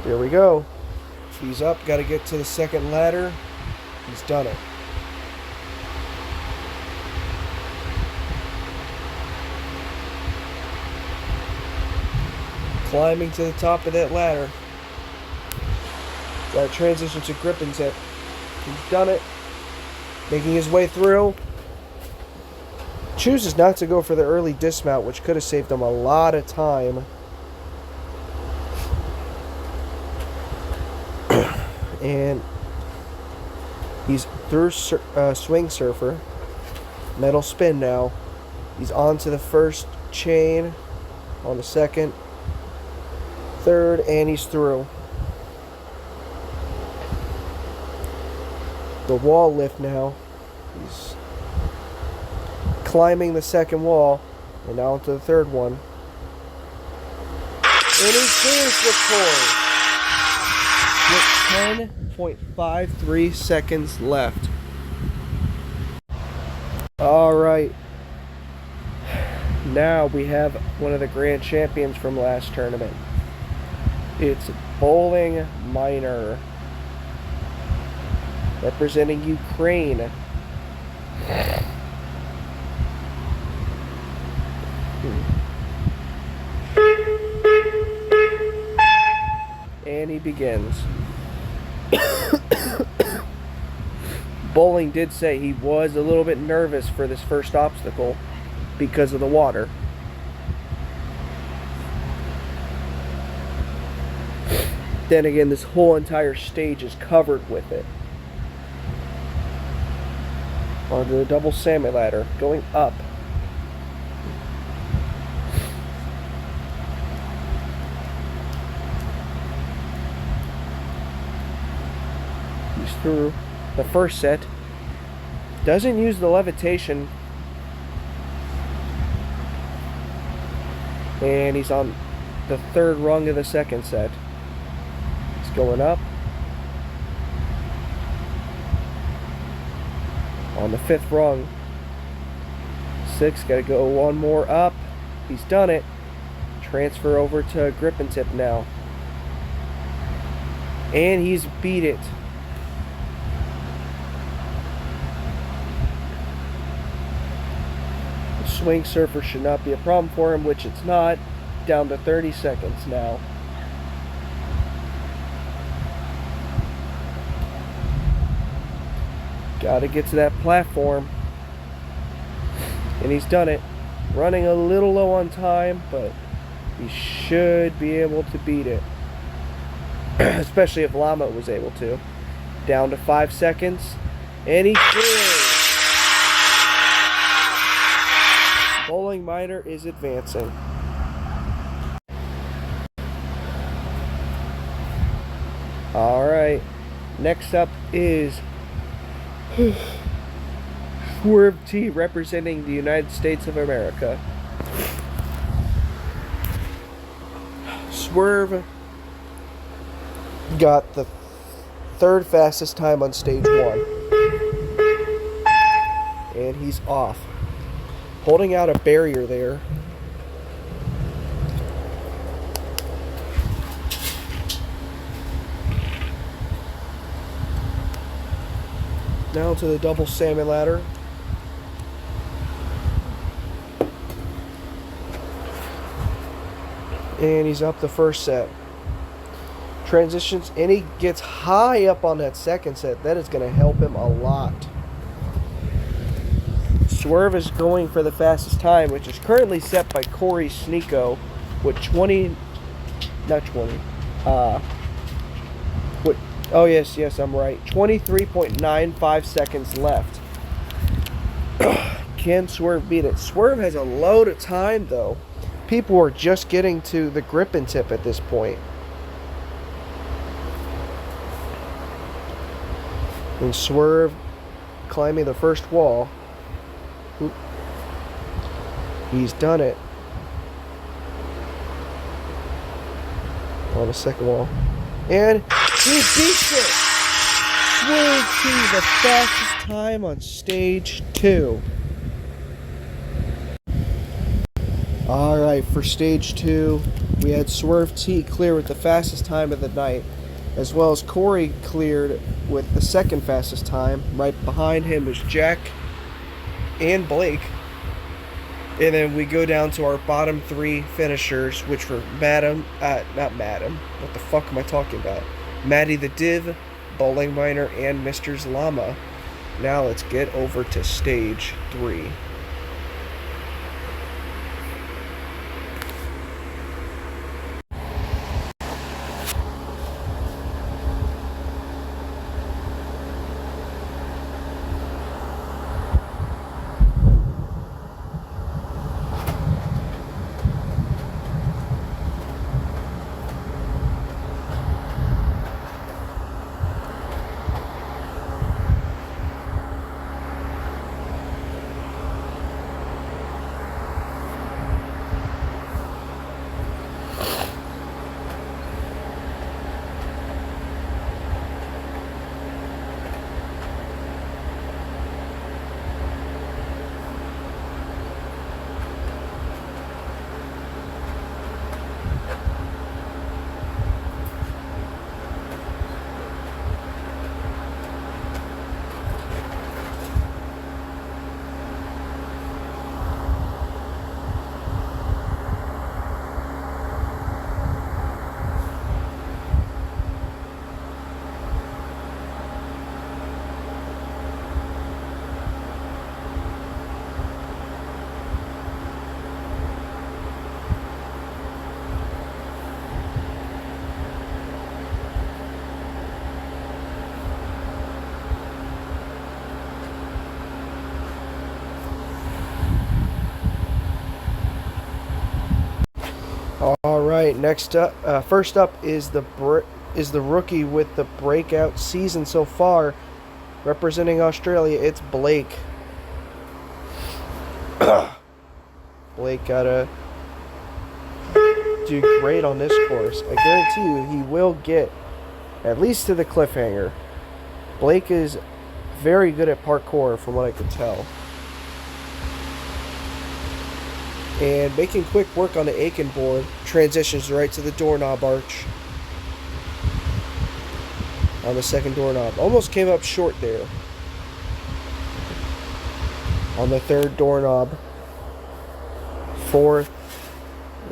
There we go. He's up. Got to get to the second ladder. He's done it. Climbing to the top of that ladder. Got to transition to grip and tip. He's done it. Making his way through. Chooses not to go for the early dismount, which could have saved him a lot of time. And he's through Swing Surfer. Metal Spin now. He's on to the first chain. On the second. Third. And he's through. The wall lift now. He's climbing the second wall. And now onto the third one. And he clears the core. With 10.53 seconds left. Alright. Now we have one of the grand champions from last tournament. It's Bowling Miner. Representing Ukraine. And he begins. Bowling did say he was a little bit nervous for this first obstacle because of the water. Then again, this whole entire stage is covered with it. Onto the double salmon ladder, going up. He's through the first set. Doesn't use the levitation. And he's on the third rung of the second set. He's going up. On the fifth rung. Six, gotta go one more up. He's done it. Transfer over to grip and tip now. And he's beat it. The Swing Surfer should not be a problem for him, which it's not. Down to 30 seconds now. Gotta get to that platform. And he's done it. Running a little low on time, but he should be able to beat it. Especially if Llama was able to. Down to 5 seconds. And he clears. Bowling Miner is advancing. Alright. Next up is Swerve T representing the United States of America. Swerve got the third fastest time on stage 1. And he's off. Holding out a barrier there. Now to the double salmon ladder. And he's up the first set. Transitions, and he gets high up on that second set. That is going to help him a lot. Swerve is going for the fastest time, which is currently set by Corey Sneeko with 20, not 20, what, oh yes, I'm right, 23.95 seconds left. Can Swerve beat it? Swerve has a load of time, though. People are just getting to the grip and tip at this point. And Swerve climbing the first wall. Oop. He's done it. On the second wall. And he beats it! Swerve T, the fastest time on stage 2. Alright, for stage 2, we had Swerve T clear with the fastest time of the night, as well as Corey cleared with the second fastest time. Right behind him is Jack and Blake. And then we go down to our bottom 3 finishers, which were not Madam, what the fuck am I talking about? Maddie the Div, Bowling Miner, and Mr. Llama. Now let's get over to stage 3. All right, first up is the rookie with the breakout season so far, representing Australia. It's Blake. Blake gotta do great on this course. I guarantee you, he will get at least to the cliffhanger. Blake is very good at parkour, from what I can tell. And making quick work on the Aiken board, transitions right to the doorknob arch. On the second doorknob. Almost came up short there. On the third doorknob. Fourth.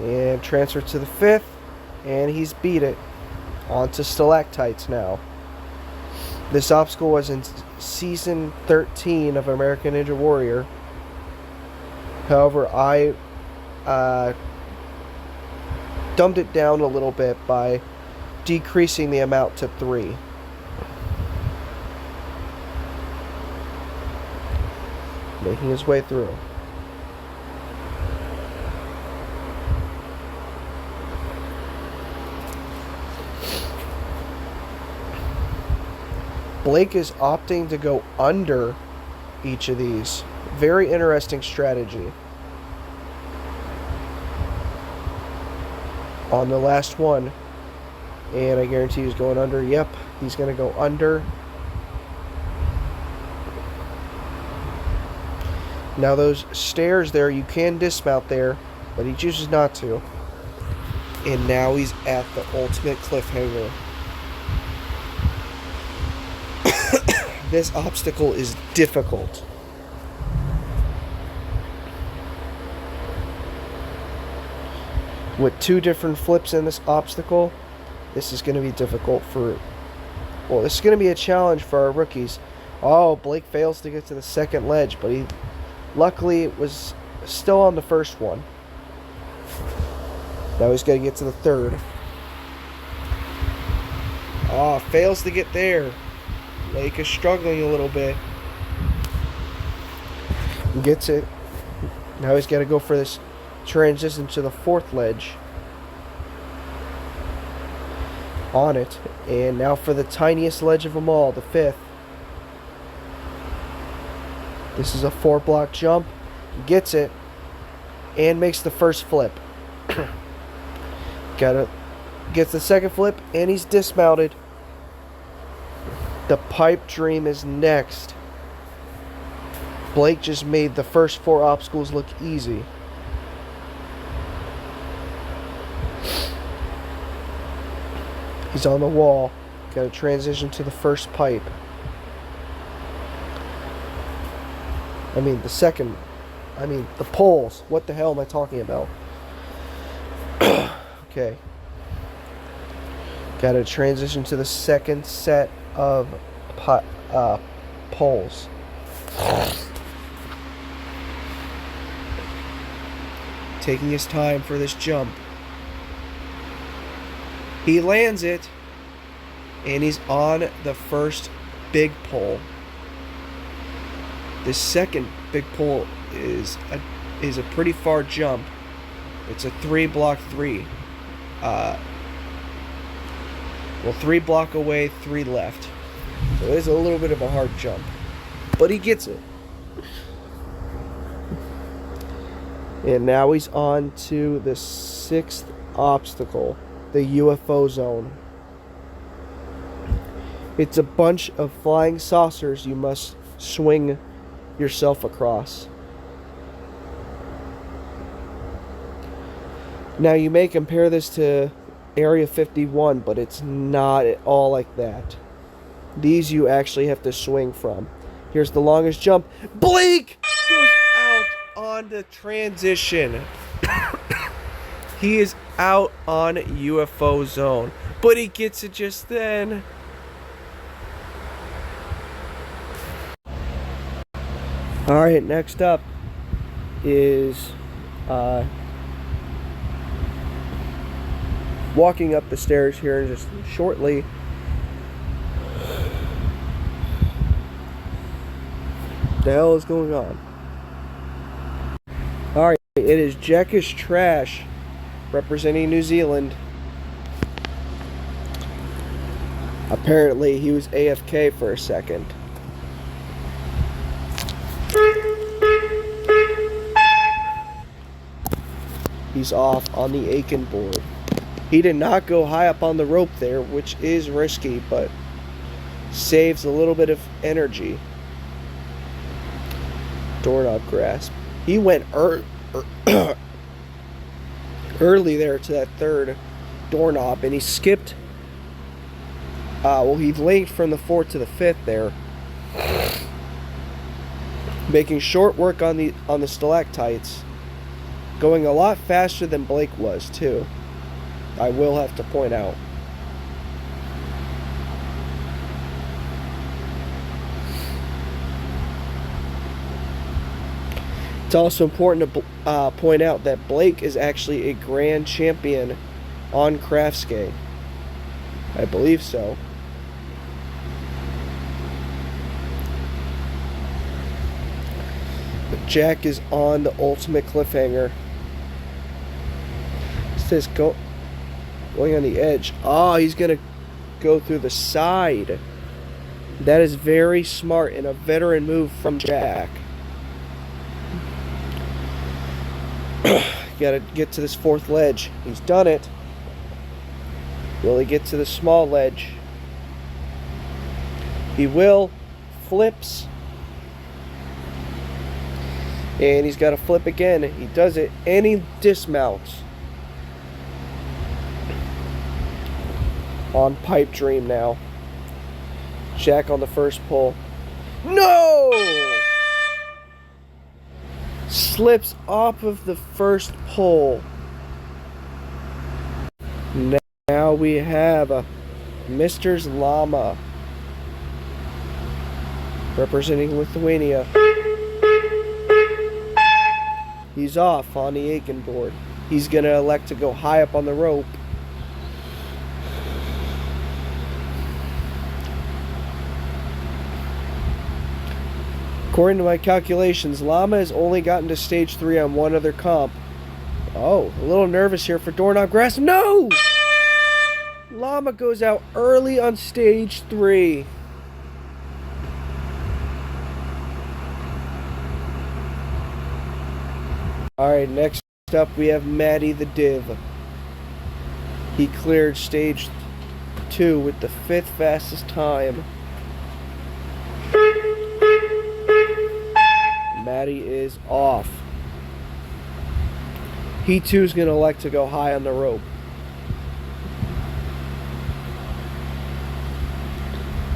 And transfer to the fifth. And he's beat it. On to stalactites now. This obstacle was in season 13 of American Ninja Warrior. However, I dumbed it down a little bit by decreasing the amount to 3. Making his way through. Blake is opting to go under each of these. Very interesting strategy. On the last one, and I guarantee he's going under. Yep, he's going to go under. Now those stairs there, you can dismount there, but he chooses not to. And now he's at the ultimate cliffhanger. This obstacle is difficult. With 2 different flips in this obstacle, This is going to be difficult for... Well, this is going to be a challenge for our rookies. Oh, Blake fails to get to the second ledge, but he luckily was still on the first one. Now he's got to get to the third. Oh, fails to get there. Blake is struggling a little bit. Gets it. Now he's got to go for this transition to the fourth ledge. On it. And now for the tiniest ledge of them all, the fifth. This is a 4-block jump. Gets it. And makes the first flip. Gets the second flip, and he's dismounted. The pipe dream is next. Blake just made the first 4 obstacles look easy. He's on the wall. Got to transition to the first pipe. The poles. What the hell am I talking about? Okay. Got to transition to the second set of poles. Taking his time for this jump. He lands it, and he's on the first big pole. The second big pole is a pretty far jump. It's a 3-block 3. 3 block away, 3 left. So it's a little bit of a hard jump, but he gets it. And now he's on to the 6th obstacle, the UFO zone. It's a bunch of flying saucers you must swing yourself across. Now you may compare this to Area 51, but it's not at all like that. These you actually have to swing from. Here's the longest jump. Blake goes out on the transition. He is out on UFO zone, but he gets it just then. Alright, next up is walking up the stairs here just shortly. What the hell is going on? Alright, it is Jackish Trash representing New Zealand. Apparently he was AFK for a second. He's off on the Aiken board. He did not go high up on the rope there, which is risky, but saves a little bit of energy. Doorknob grasp. He went early there to that third doorknob, and he skipped. He linked from the 4th to the 5th there, making short work on the stalactites, going a lot faster than Blake was too. I will have to point out. It's also important to point out that Blake is actually a grand champion on Kraftske. I believe so. But Jack is on the ultimate cliffhanger. It says going on the edge. Oh, he's going to go through the side. That is very smart and a veteran move from Jack. Gotta get to this 4th ledge. He's done it. Will he get to the small ledge? He will. Flips. And he's got to flip again. He does it. And he dismounts. On Pipe Dream now. Jack on the first pull. No! Slips off of the first pull. Now now we have Mr. Llama representing Lithuania. He's off on the Aiken board. He's going to elect to go high up on the rope. According to my calculations, Llama has only gotten to stage 3 on one other comp. Oh, a little nervous here for Doorknob Grasp. No! Llama goes out early on stage 3. Alright, next up we have Matty the Div. He cleared stage 2 with the 5th fastest time. Matty is off. He too is going to elect to go high on the rope.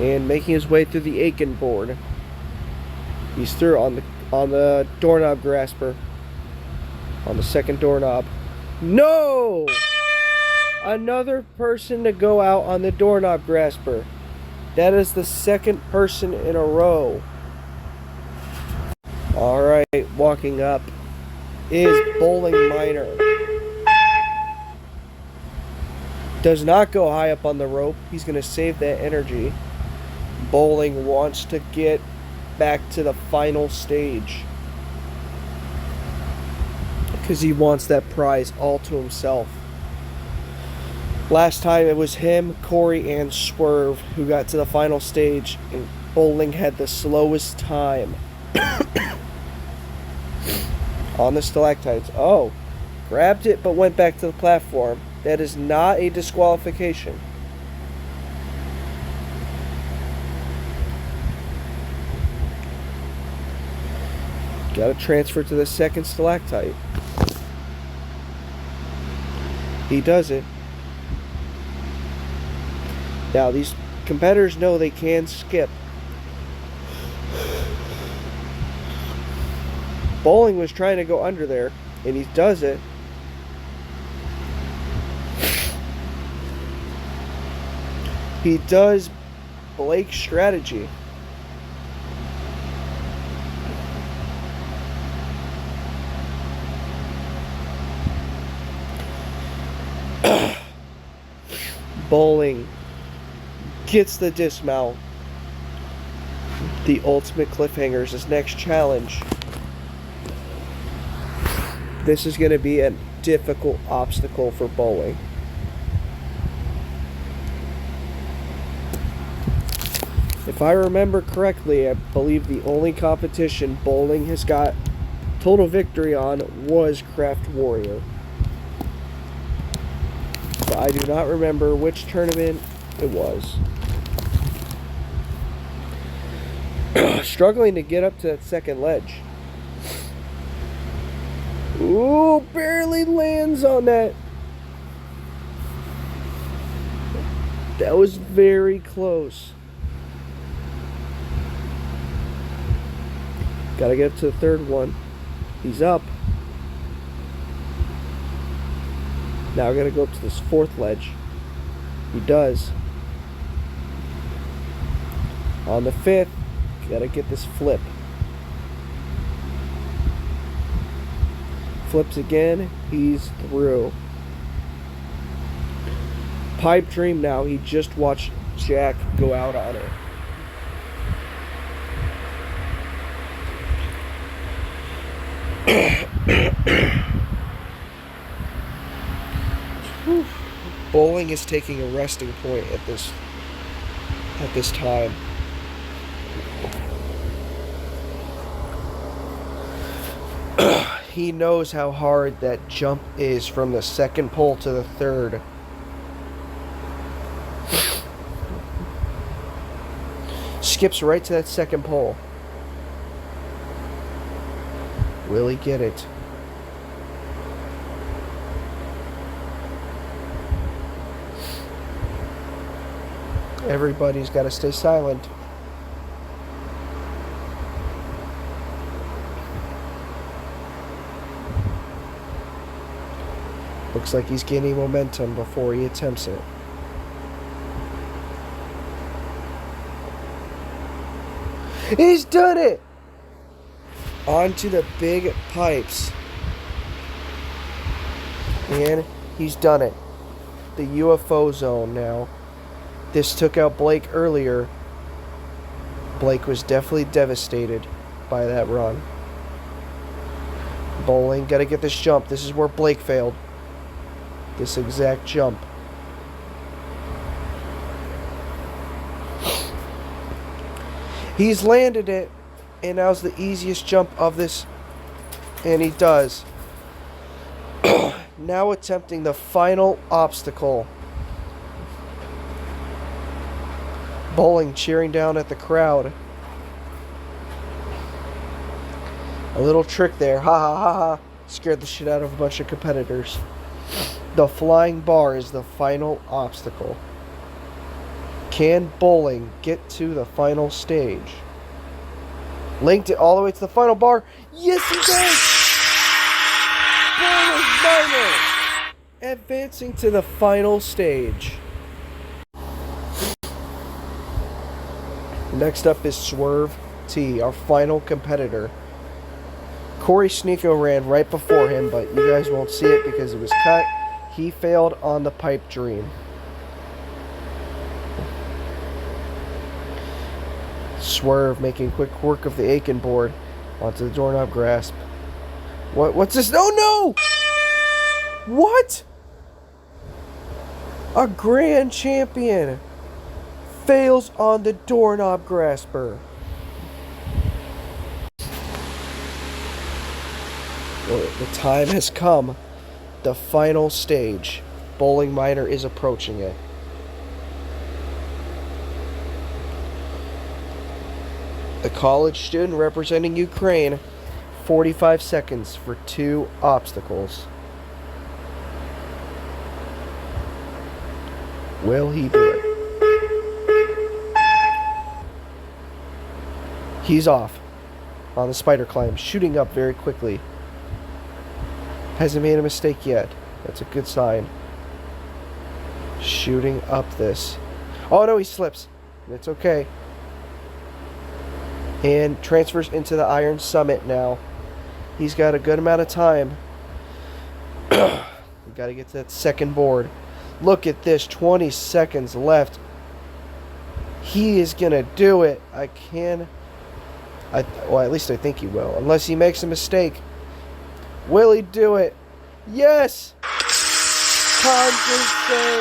And making his way through the Aiken board. He's through on the Doorknob Grasper. On the second doorknob. No! Another person to go out on the Doorknob Grasper. That is the second person in a row. Alright, walking up is Bowling Miner. Does not go high up on the rope. He's going to save that energy. Bowling wants to get back to the final stage. Because he wants that prize all to himself. Last time it was him, Corey, and Swerve who got to the final stage, and Bowling had the slowest time on the stalactites. Oh, grabbed it but went back to the platform. That is not a disqualification. Got to transfer to the second stalactite. He does it. Now, these competitors know they can skip. Bowling was trying to go under there, and he does it. He does Blake's strategy. Bowling gets the dismount. The ultimate cliffhanger is his next challenge. This is going to be a difficult obstacle for Bowling. If I remember correctly, I believe the only competition Bowling has got total victory on was Craft Warrior. But I do not remember which tournament it was. Struggling to get up to that second ledge. Ooh, barely lands on that. That was very close. Gotta get up to the third one. He's up. Now I gotta go up to this fourth ledge. He does. On the fifth, gotta get this flip. Flips again, he's through. Pipe dream now, he just watched Jack go out on it. Bowling is taking a resting point at this time. He knows how hard that jump is from the second pole to the third. Skips right to that second pole. Will he get it? Everybody's got to stay silent. Looks like he's gaining momentum before he attempts it. He's done it! Onto the big pipes. And he's done it. The UFO zone now. This took out Blake earlier. Blake was definitely devastated by that run. Bowling, gotta get this jump. This is where Blake failed. This exact jump. He's landed it, and now's the easiest jump of this, and he does. Now attempting the final obstacle. Bowling cheering down at the crowd. A little trick there. Ha ha ha ha. Scared the shit out of a bunch of competitors. The flying bar is the final obstacle. Can Bowling get to the final stage? Linked it all the way to the final bar. Yes, he does! Bowling Miner advancing to the final stage. Next up is Swerve T, our final competitor. Corey Sneeko ran right before him, but you guys won't see it because it was cut. He failed on the pipe dream. Swerve making quick work of the Aiken board onto the doorknob grasp. What's this? Oh no! What? A grand champion fails on the doorknob grasper. The time has come. The final stage. Bowling Miner is approaching it. The college student representing Ukraine. 45 seconds for 2 obstacles. Will he do it? He's off on the spider climb, shooting up very quickly. Hasn't made a mistake yet. That's a good sign. Shooting up this. Oh no, he slips. It's okay. And transfers into the Iron Summit now. He's got a good amount of time. We got to get to that second board. Look at this. 20 seconds left. He is going to do it. Well, at least I think he will. Unless he makes a mistake. Will he do it? Yes!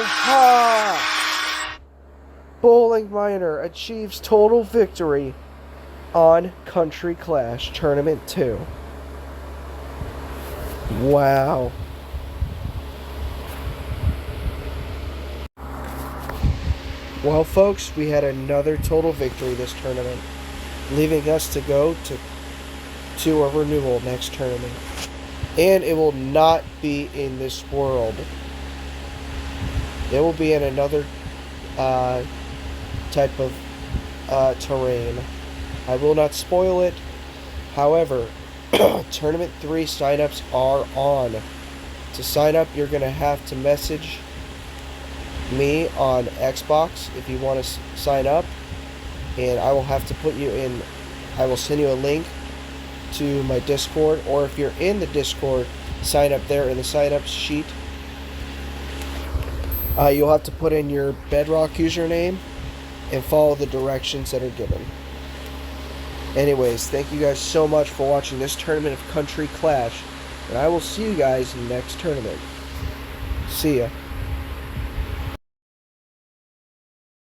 Ha! Bowling Miner achieves total victory on Country Clash Tournament 2. Wow. Well, folks, we had another total victory this tournament, leaving us to go to a renewal next tournament. And it will not be in this world. It will be in another type of terrain. I will not spoil it. However, Tournament 3 signups are on. To sign up, you're going to have to message me on Xbox if you want to sign up. And I will have to put you in. I will send you a link to my Discord. Or if you're in the Discord, sign up there in the sign-up sheet. You'll have to put in your Bedrock username and follow the directions that are given. Anyways, thank you guys so much for watching this tournament of Country Clash, and I will see you guys in the next tournament. See ya.